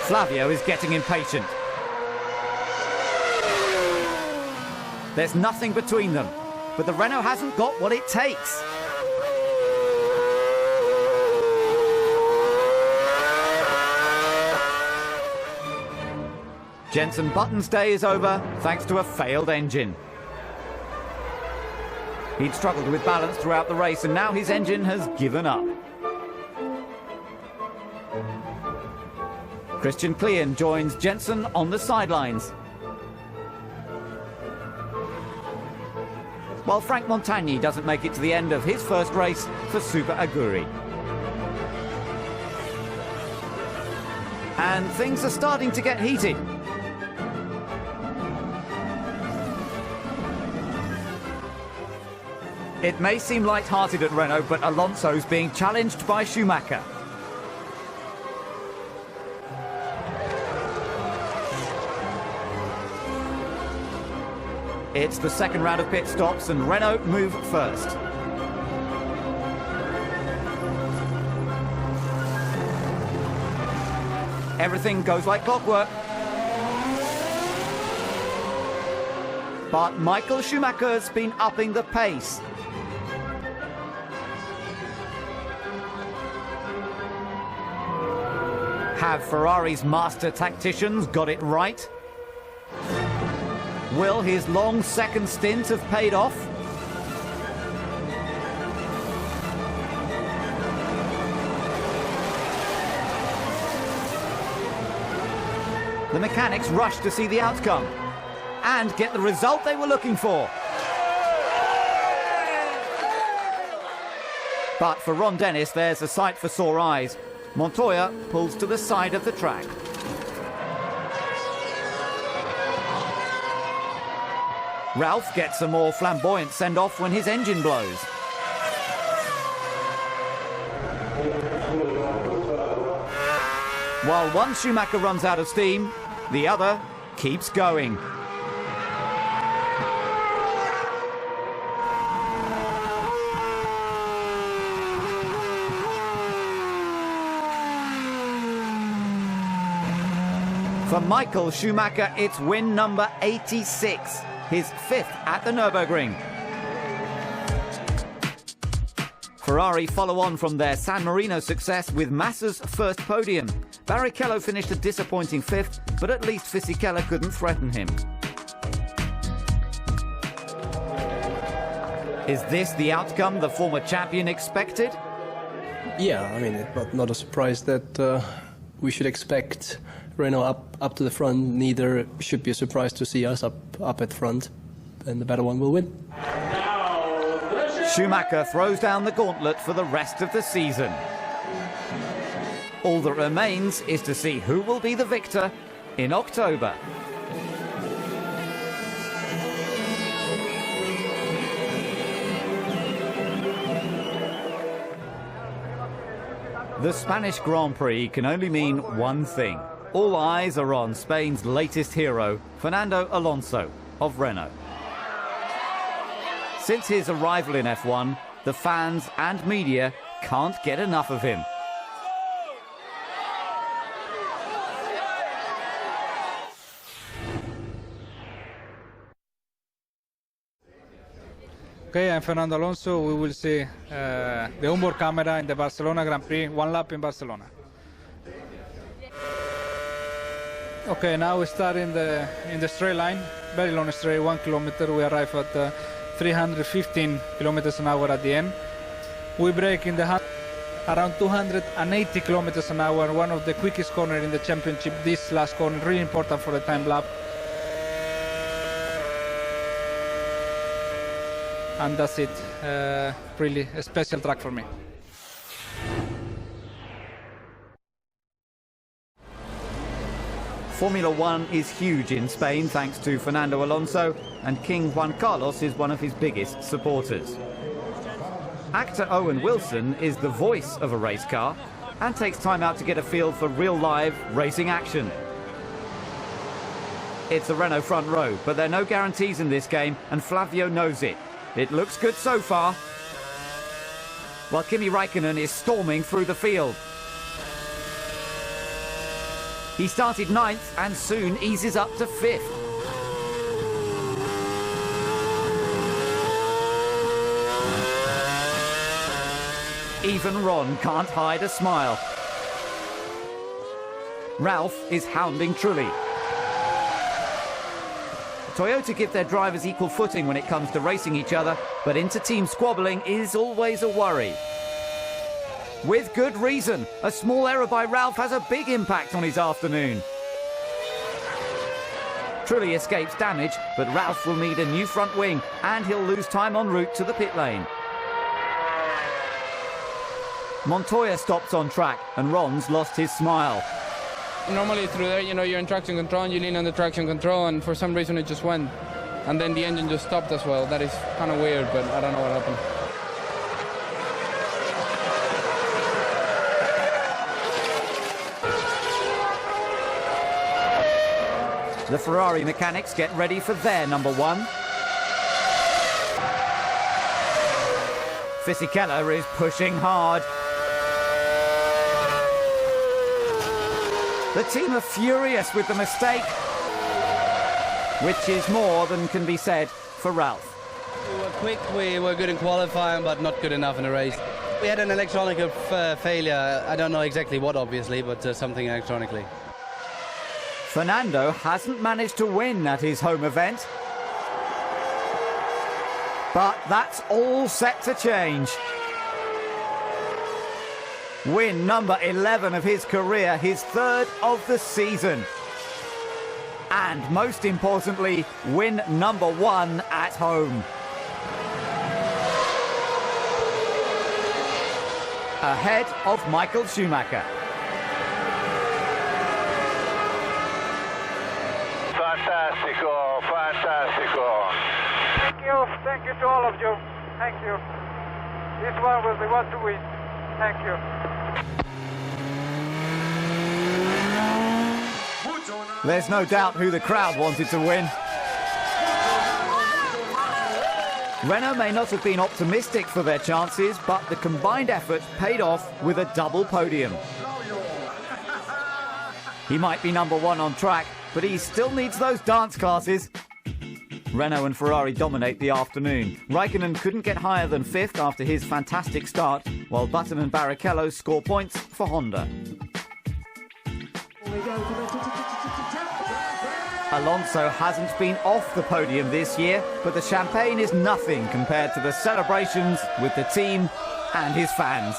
Flavio is getting impatient. There's nothing between them, but the Renault hasn't got what it takes. Jenson Button's day is over thanks to a failed engine. He'd struggled with balance throughout the race, and now his engine has given up. Christian Klein joins Jenson on the sidelines, while Frank Montagny doesn't make it to the end of his first race for Super Aguri. And things are starting to get heated. It may seem light-hearted at Renault, but Alonso's being challenged by Schumacher. It's the second round of pit stops and Renault move first. Everything goes like clockwork. But Michael Schumacher's been upping the pace. Have Ferrari's master tacticians got it right? Will his long second stint have paid off? The mechanics rushed to see the outcome and get the result they were looking for. But for Ron Dennis, there's a sight for sore eyes. Montoya pulls to the side of the track. Ralph gets a more flamboyant send-off when his engine blows. While one Schumacher runs out of steam, the other keeps going. For Michael Schumacher, it's win number 86. His fifth at the Nürburgring. Ferrari follow on from their San Marino success with Massa's first podium. Barrichello finished a disappointing fifth, but at least Fisichella couldn't threaten him. Is this the outcome the former champion expected? Yeah, I mean, it's not a surprise that we should expect Renault up to the front. Neither should be a surprise to see us up at front, and the better one will win. Schumacher throws down the gauntlet for the rest of the season. All that remains is to see who will be the victor in October. The Spanish Grand Prix can only mean one thing. All eyes are on Spain's latest hero, Fernando Alonso of Renault. Since his arrival in F1, the fans and media can't get enough of him. Okay, I'm Fernando Alonso. We will see the onboard camera in the Barcelona Grand Prix, one lap in Barcelona. Okay, now we start in the straight line, very long straight, 1 kilometer. We arrive at 315 kilometers an hour at the end. We brake in the around 280 kilometers an hour, one of the quickest corners in the championship. This last corner, really important for the time lap. And that's it, really a special track for me. Formula One is huge in Spain thanks to Fernando Alonso, and King Juan Carlos is one of his biggest supporters. Actor Owen Wilson is the voice of a race car and takes time out to get a feel for real live racing action. It's a Renault front row, but there are no guarantees in this game, and Flavio knows it. It looks good so far, while Kimi Raikkonen is storming through the field. He started 9th and soon eases up to 5th. Even Ron can't hide a smile. Ralph is hounding Trulli. Toyota give their drivers equal footing when it comes to racing each other, but inter-team squabbling is always a worry. With good reason. A small error by Ralph has a big impact on his afternoon. Trulli escapes damage, but Ralph will need a new front wing and he'll lose time en route to the pit lane. Montoya stops on track and Ron's lost his smile. Normally through there, you know, you're in traction control and you lean on the traction control, and for some reason it just went. And then the engine just stopped as well. That is kind of weird, but I don't know what happened. The Ferrari mechanics get ready for their number one. Fisichella is pushing hard. The team are furious with the mistake, which is more than can be said for Ralph. We were quick, we were good in qualifying, but not good enough in the race. We had an electronic failure. I don't know exactly what, obviously, but something electronically. Fernando hasn't managed to win at his home event. But that's all set to change. Win number 11 of his career, his third of the season. And most importantly, win number one at home. Ahead of Michael Schumacher. Fantastico, fantastico. Thank you to all of you. Thank you. This one was the one to win. Thank you. There's no doubt who the crowd wanted to win. Renault may not have been optimistic for their chances, but the combined effort paid off with a double podium. He might be number one on track, but he still needs those dance classes. Renault and Ferrari dominate the afternoon. Raikkonen couldn't get higher than fifth after his fantastic start, while Button and Barrichello score points for Honda. Alonso hasn't been off the podium this year, but the champagne is nothing compared to the celebrations with the team and his fans.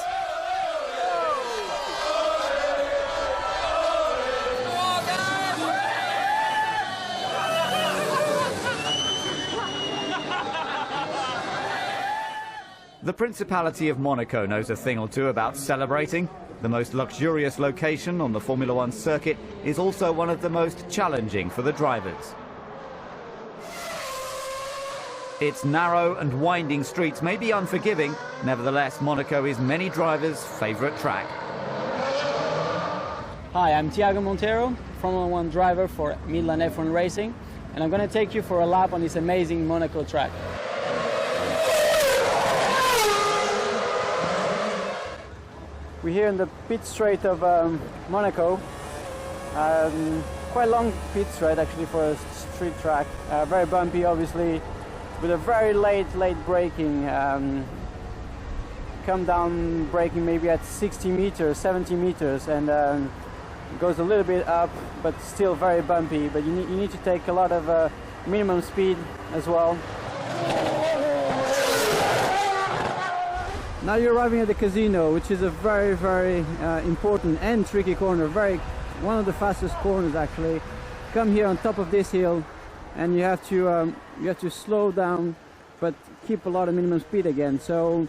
The Principality of Monaco knows a thing or two about celebrating. The most luxurious location on the Formula One circuit is also one of the most challenging for the drivers. Its narrow and winding streets may be unforgiving. Nevertheless, Monaco is many drivers' favourite track. Hi, I'm Thiago Monteiro, Formula One driver for Midland F1 Racing, and I'm going to take you for a lap on this amazing Monaco track. We're here in the pit straight of Monaco. Quite long pit straight actually for a street track. Very bumpy obviously, with a very late braking. Come down braking maybe at 60 meters, 70 meters, and goes a little bit up, but still very bumpy. But you need to take a lot of minimum speed as well. Now you're arriving at the casino, which is a very, very important and tricky corner. One of the fastest corners actually. Come here on top of this hill, and you have to slow down, but keep a lot of minimum speed again. So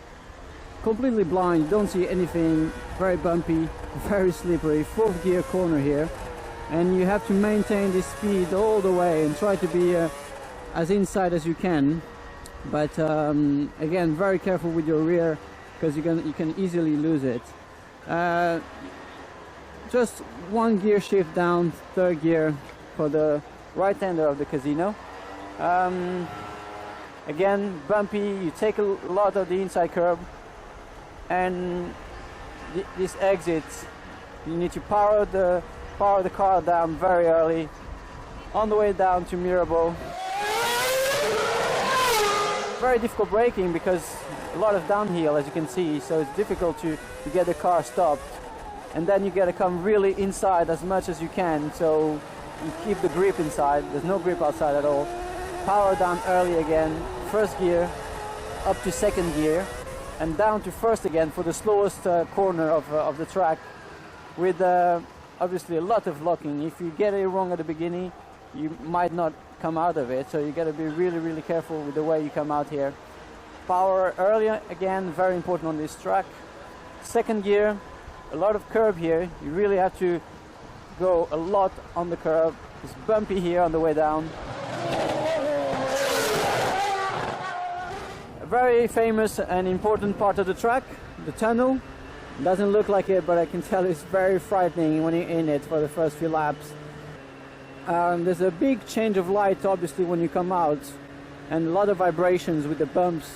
completely blind, don't see anything. Very bumpy, very slippery. Fourth gear corner here, and you have to maintain this speed all the way and try to be as inside as you can. But again, very careful with your rear, because you can easily lose it. Just one gear shift down, third gear for the right-hander of the casino. Again, bumpy, you take a lot of the inside curb, and this exit, you need to power the car down very early, on the way down to Mirabeau. Very difficult braking because a lot of downhill, as you can see, so it's difficult to get the car stopped. And then you got to come really inside as much as you can, so you keep the grip inside. There's no grip outside at all. Power down early again, first gear up to second gear, and down to first again for the slowest corner of the track, with obviously a lot of locking. If you get it wrong at the beginning, you might not come out of it, so you got to be really, really careful with the way you come out here. Power earlier, again, very important on this track. Second gear, a lot of curb here. You really have to go a lot on the curb. It's bumpy here on the way down. A very famous and important part of the track, the tunnel. It doesn't look like it, but I can tell it's very frightening when you're in it for the first few laps. There's a big change of light, obviously, when you come out, and a lot of vibrations with the bumps.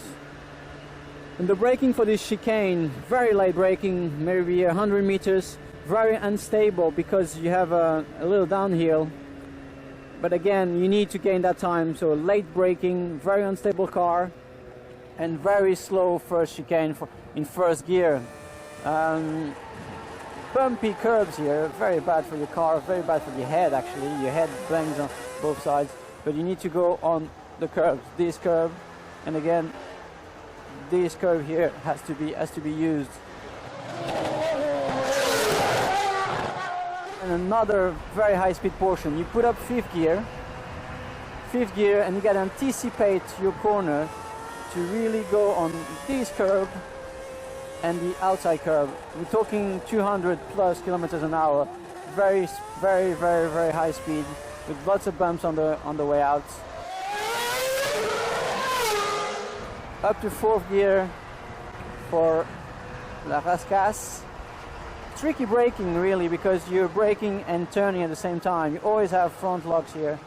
And the braking for this chicane, very light braking, maybe 100 meters, very unstable because you have a little downhill. But again, you need to gain that time, so late braking, very unstable car, and very slow first chicane in first gear. Bumpy curbs here, very bad for your car, very bad for your head actually. Your head bangs on both sides, but you need to go on the curbs. This curb, and again, this curve here has to be used. And another very high speed portion. You put up fifth gear, and you gotta anticipate your corner to really go on this curb and the outside curve. We're talking 200 plus kilometers an hour. Very, very, very, very high speed with lots of bumps on the way out. Up to fourth gear for La Rascasse. Tricky braking really, because you're braking and turning at the same time. You always have front locks here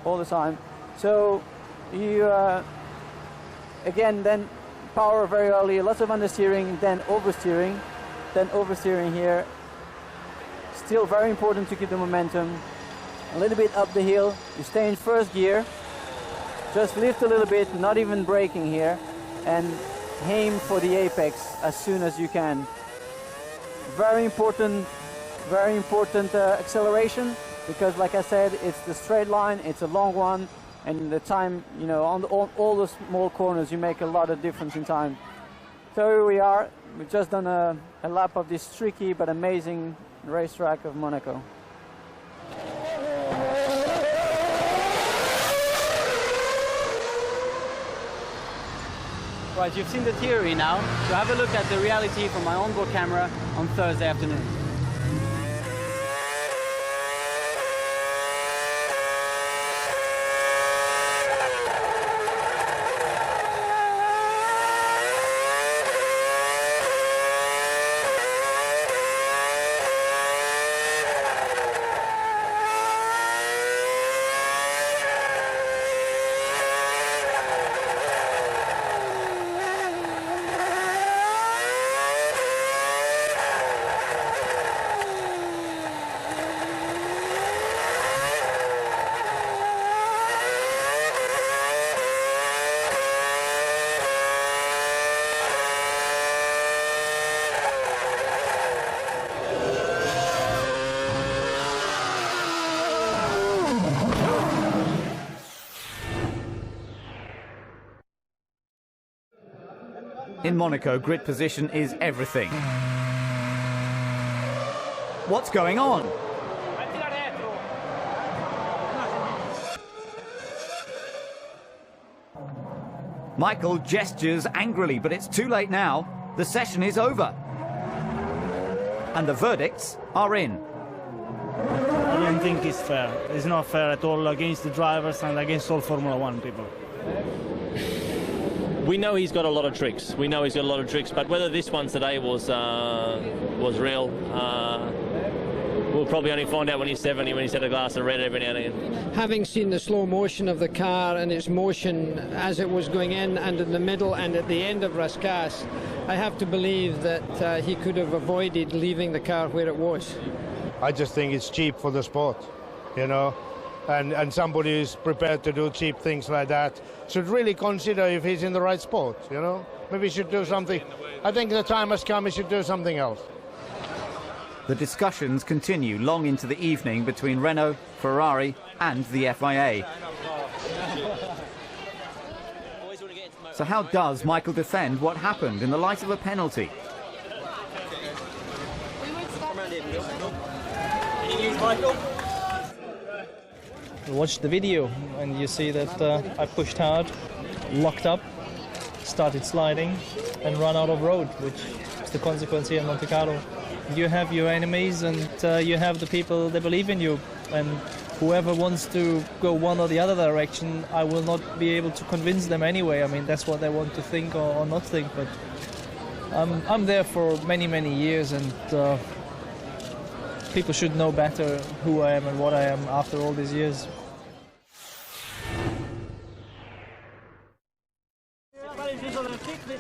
all the time. So you again, then power very early, lots of understeering, then oversteering here. Still very important to keep the momentum. A little bit up the hill, you stay in first gear, just lift a little bit, not even braking here, and aim for the apex as soon as you can. Very important acceleration, because like I said, it's the straight line, it's a long one, and the time, you know, on all the small corners, you make a lot of difference in time. So here we are. We've just done a lap of this tricky but amazing racetrack of Monaco. Right, you've seen the theory now, so have a look at the reality from my onboard camera on Thursday afternoon. In Monaco, grid position is everything. What's going on? Michael gestures angrily, but it's too late now. The session is over. And the verdicts are in. I don't think it's fair. It's not fair at all against the drivers and against all Formula One people. We know he's got a lot of tricks. But whether this one today was real, we'll probably only find out when he's 70, when he's had a glass of red every now and again. Having seen the slow motion of the car and its motion as it was going in and in the middle and at the end of Rascasse, I have to believe that he could have avoided leaving the car where it was. I just think it's cheap for the sport, you know. And somebody who's prepared to do cheap things like that should really consider if he's in the right sport, you know. Maybe he should do something. I think the time has come, he should do something else. The discussions continue long into the evening between Renault, Ferrari and the FIA. So how does Michael defend what happened in the light of a penalty? You watch the video and you see that I pushed hard, locked up, started sliding and run out of road, which is the consequence here in Monte Carlo. You have your enemies and you have the people that believe in you, and whoever wants to go one or the other direction, I will not be able to convince them anyway. I mean, that's what they want to think or not think, but I'm there for many, many years, and people should know better who I am and what I am after all these years.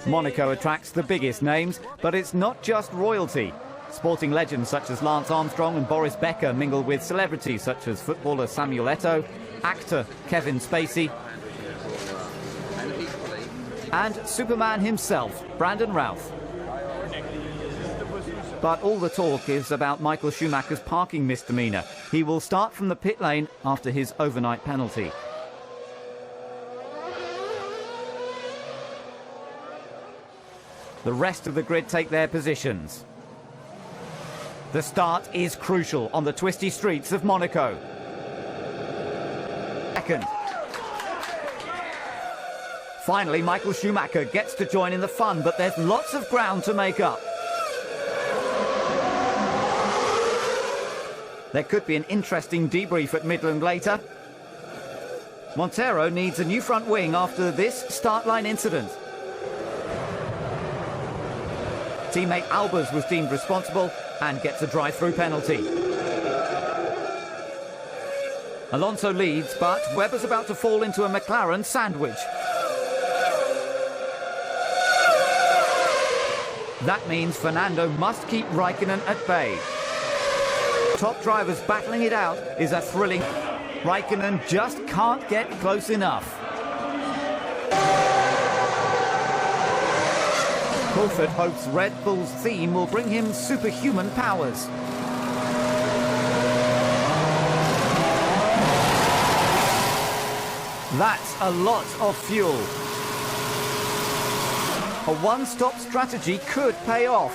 Monaco attracts the biggest names, but it's not just royalty. Sporting legends such as Lance Armstrong and Boris Becker mingle with celebrities such as footballer Samuel Eto'o, actor Kevin Spacey, and Superman himself, Brandon Routh. But all the talk is about Michael Schumacher's parking misdemeanor. He will start from the pit lane after his overnight penalty. The rest of the grid take their positions. The start is crucial on the twisty streets of Monaco. Second. Finally, Michael Schumacher gets to join in the fun, but there's lots of ground to make up. There could be an interesting debrief at Midland later. Montero needs a new front wing after this start line incident. Teammate Albers was deemed responsible and gets a drive-through penalty. Alonso leads, but Webber's about to fall into a McLaren sandwich. That means Fernando must keep Raikkonen at bay. Top drivers battling it out is a thrilling... Raikkonen just can't get close enough. Coulthard hopes Red Bull's theme will bring him superhuman powers. That's a lot of fuel. A one-stop strategy could pay off.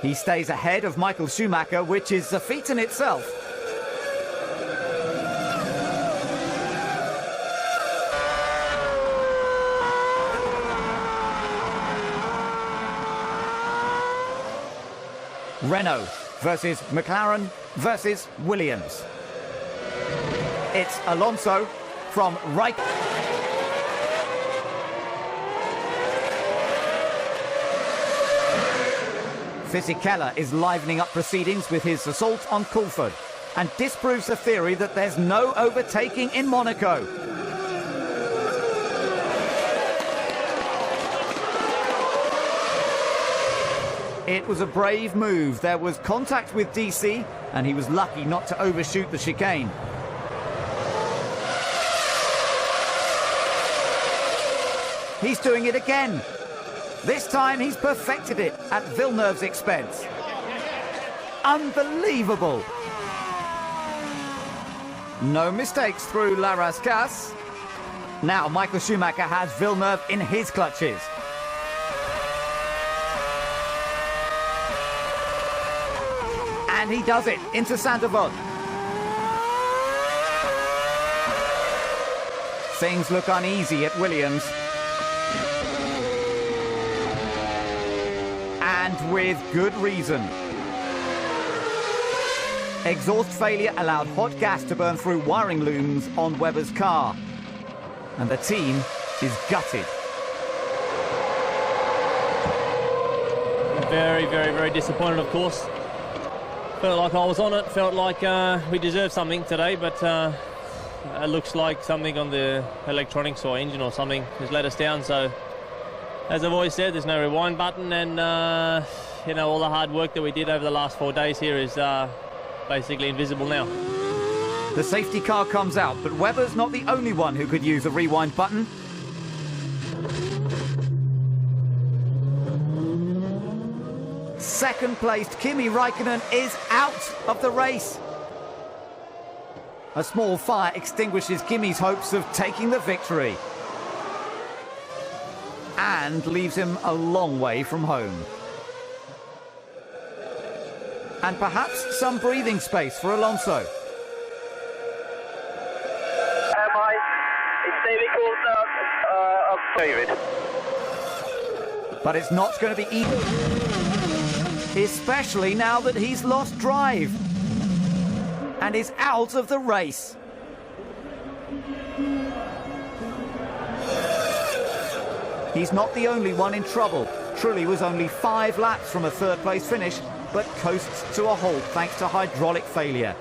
He stays ahead of Michael Schumacher, which is a feat in itself. Renault versus McLaren versus Williams. It's Alonso from Raikkonen. Fisichella is livening up proceedings with his assault on Coulthard and disproves the theory that there's no overtaking in Monaco. It was a brave move. There was contact with DC and he was lucky not to overshoot the chicane. He's doing it again. This time he's perfected it at Villeneuve's expense. Unbelievable. No mistakes through La Rascasse. Now Michael Schumacher has Villeneuve in his clutches. And he does it into Saint-Avold. Things look uneasy at Williams. And with good reason. Exhaust failure allowed hot gas to burn through wiring looms on Webber's car. And the team is gutted. Very, very, very disappointed, of course. Felt like I was on it, felt like we deserved something today, but it looks like something on the electronics or engine or something has let us down. So, as I've always said, there's no rewind button, and you know, all the hard work that we did over the last 4 days here is basically invisible now. The safety car comes out, but Webber's not the only one who could use a rewind button. Second placed Kimi Raikkonen is out of the race. A small fire extinguishes Kimi's hopes of taking the victory and leaves him a long way from home. And perhaps some breathing space for Alonso. It's David Coulthard of David. But it's not going to be easy, especially now that he's lost drive and is out of the race. He's not the only one in trouble. Trulli was only 5 laps from a third-place finish, but coasts to a halt thanks to hydraulic failure.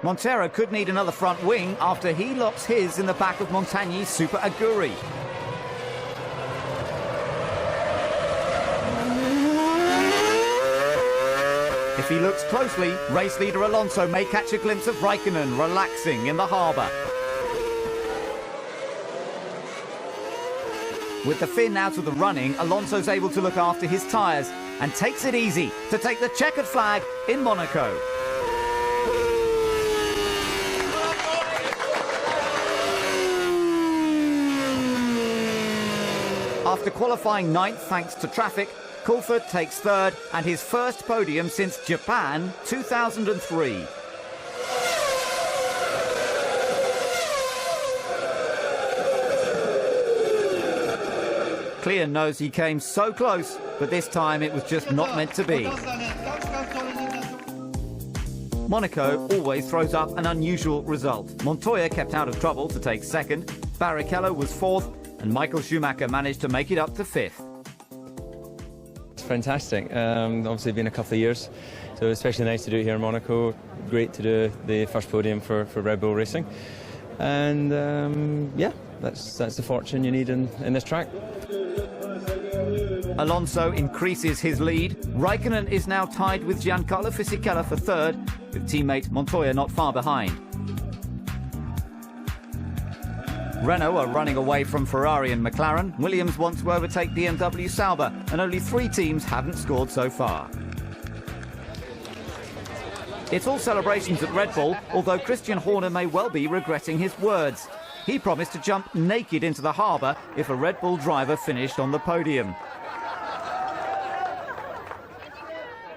Montero could need another front wing after he locks his in the back of Montagni's Super Aguri. If he looks closely, race leader Alonso may catch a glimpse of Raikkonen relaxing in the harbour. With the fin out of the running, Alonso's able to look after his tyres and takes it easy to take the checkered flag in Monaco. After qualifying 9th thanks to traffic, Coulthard takes 3rd and his first podium since Japan 2003. Clear knows he came so close, but this time it was just not meant to be. Monaco always throws up an unusual result. Montoya kept out of trouble to take 2nd, Barrichello was 4th, and Michael Schumacher managed to make it up to 5th. It's fantastic. Obviously been a couple of years, so especially nice to do it here in Monaco. Great to do the first podium for Red Bull Racing. And yeah, that's the fortune you need in this track. Alonso increases his lead. Raikkonen is now tied with Giancarlo Fisichella for 3rd, with teammate Montoya not far behind. Renault are running away from Ferrari and McLaren. Williams want to overtake BMW Sauber, and only 3 teams haven't scored so far. It's all celebrations at Red Bull, although Christian Horner may well be regretting his words. He promised to jump naked into the harbour if a Red Bull driver finished on the podium.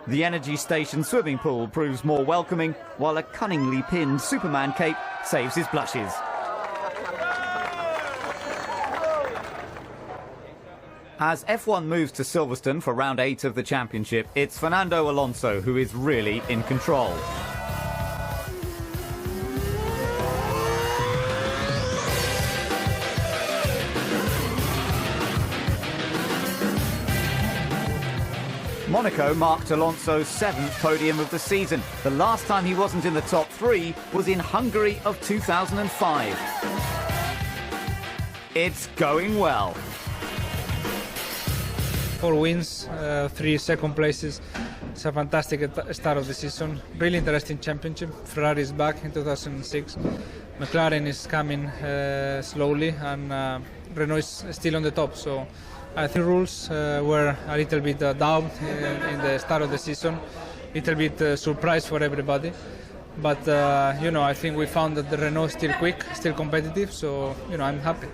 The Energy Station swimming pool proves more welcoming, while a cunningly pinned Superman cape saves his blushes. As F1 moves to Silverstone for round 8 of the championship, it's Fernando Alonso who is really in control. Monaco marked Alonso's 7th podium of the season. The last time he wasn't in the top 3 was in Hungary of 2005. It's going well. 4 wins, 3 second places. It's a fantastic start of the season. Really interesting championship. Ferrari is back in 2006. McLaren is coming slowly, and Renault is still on the top. So I think rules were a little bit down in the start of the season. Little bit surprise for everybody. But you know, I think we found that the Renault is still quick, still competitive. So you know, I'm happy.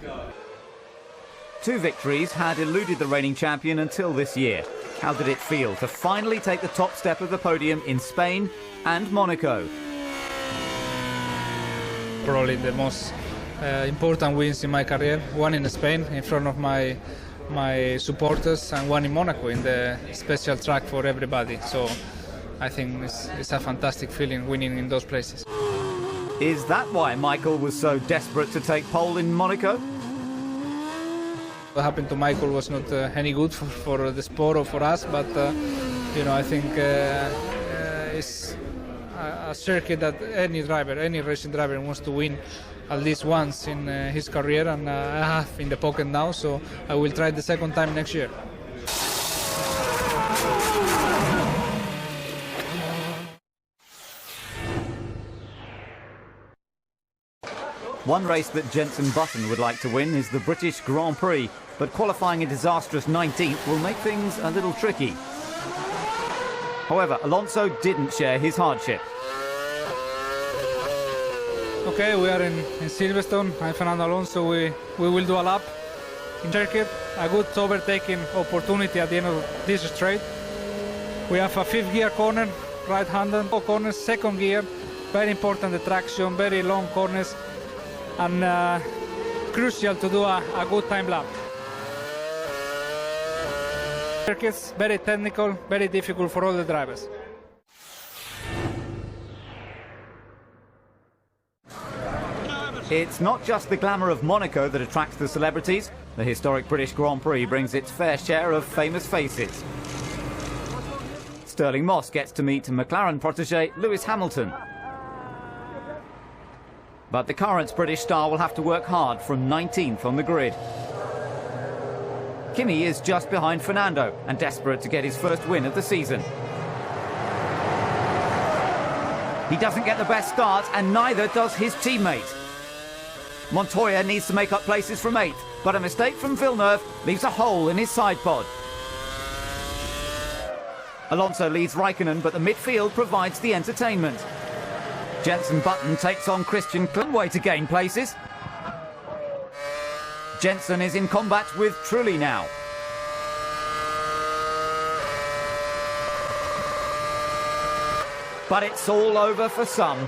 2 victories had eluded the reigning champion until this year. How did it feel to finally take the top step of the podium in Spain and Monaco? Probably the most important wins in my career. One in Spain in front of my supporters, and one in Monaco in the special track for everybody. So I think it's a fantastic feeling winning in those places. Is that why Michael was so desperate to take pole in Monaco? What happened to Michael was not any good for the sport or for us, but you know, I think it's a circuit that any driver, any racing driver wants to win at least once in his career, and I have in the pocket now, so I will try the second time next year. One race that Jenson Button would like to win is the British Grand Prix, but qualifying a disastrous 19th will make things a little tricky. However, Alonso didn't share his hardship. Okay, we are in Silverstone. I'm Fernando Alonso. We will do a lap in circuit. A good overtaking opportunity at the end of this straight. We have a 5th gear corner, right-handed corners, 2nd gear. Very important, the traction, very long corners, and crucial to do a good time lap. Circuits, very technical, very difficult for all the drivers. It's not just the glamour of Monaco that attracts the celebrities. The historic British Grand Prix brings its fair share of famous faces. Stirling Moss gets to meet McLaren protégé Lewis Hamilton. But the current British star will have to work hard from 19th on the grid. Kimi is just behind Fernando and desperate to get his first win of the season. He doesn't get the best start, and neither does his teammate. Montoya needs to make up places from 8th, but a mistake from Villeneuve leaves a hole in his side pod. Alonso leads Raikkonen, but the midfield provides the entertainment. Jenson Button takes on Christian Clunway to gain places. Jenson is in combat with Trulli now. But it's all over for some.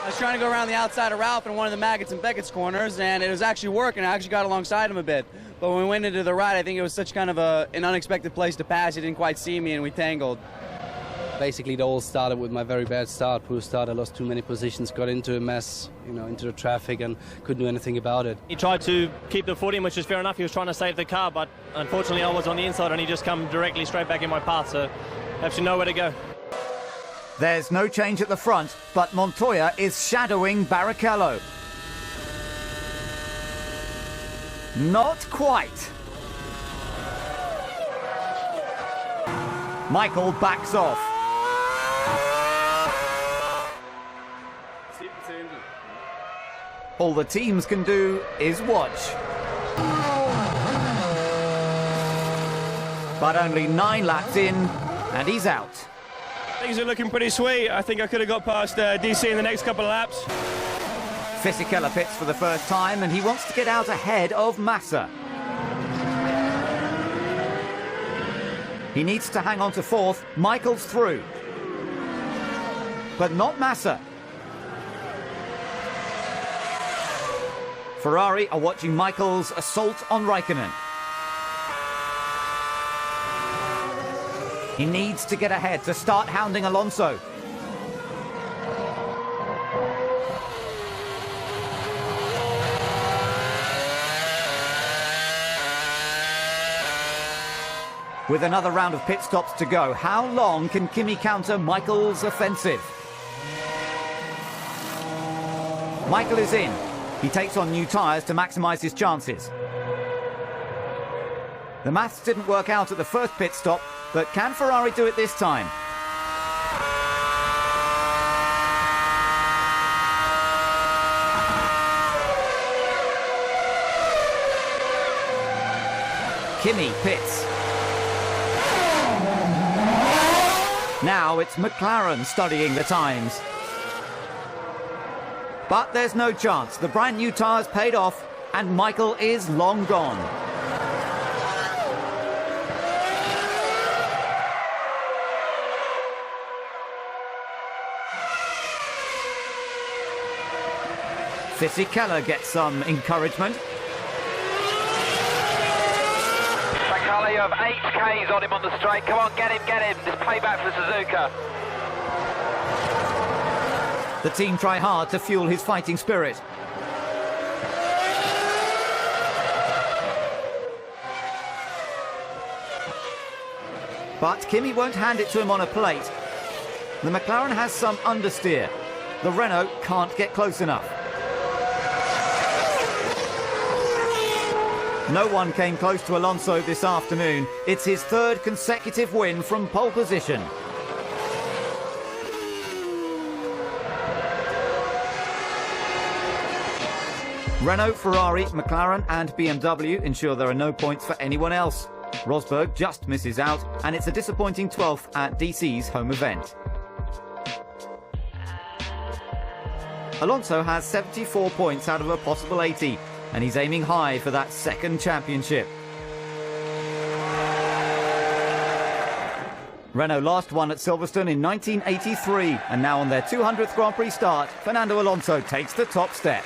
I was trying to go around the outside of Ralph in one of the Maggots and Beckett's corners, and it was actually working. I actually got alongside him a bit. But when we went into the right, I think it was such kind of an unexpected place to pass. He didn't quite see me, and we tangled. Basically, it all started with my very bad start. Poor start. I lost too many positions, got into a mess, into the traffic, and couldn't do anything about it. He tried to keep the footing, which is fair enough. He was trying to save the car, but unfortunately I was on the inside and he just come directly straight back in my path, so absolutely nowhere to go. There's no change at the front, but Montoya is shadowing Barrichello. Not quite. Michael backs off. All the teams can do is watch. But only 9 laps in, and he's out. Things are looking pretty sweet. I think I could have got past DC in the next couple of laps. Fisichella pits for the first time, and he wants to get out ahead of Massa. He needs to hang on to 4th. Michael's through. But not Massa. Ferrari are watching Michael's assault on Raikkonen. He needs to get ahead to start hounding Alonso. With another round of pit stops to go, how long can Kimi counter Michael's offensive? Michael is in. He takes on new tyres to maximise his chances. The maths didn't work out at the first pit stop, but can Ferrari do it this time? Kimi pits. Now it's McLaren studying the times. But there's no chance. The brand new tyres paid off and Michael is long gone. Fisichella gets some encouragement. You have 8 Ks on him on the straight. Come on, get him. This payback for Suzuka. The team try hard to fuel his fighting spirit. But Kimi won't hand it to him on a plate. The McLaren has some understeer. The Renault can't get close enough. No one came close to Alonso this afternoon. It's his 3rd consecutive win from pole position. Renault, Ferrari, McLaren and BMW ensure there are no points for anyone else. Rosberg just misses out, and it's a disappointing 12th at DC's home event. Alonso has 74 points out of a possible 80, and he's aiming high for that second championship. Renault last won at Silverstone in 1983, and now on their 200th Grand Prix start, Fernando Alonso takes the top step.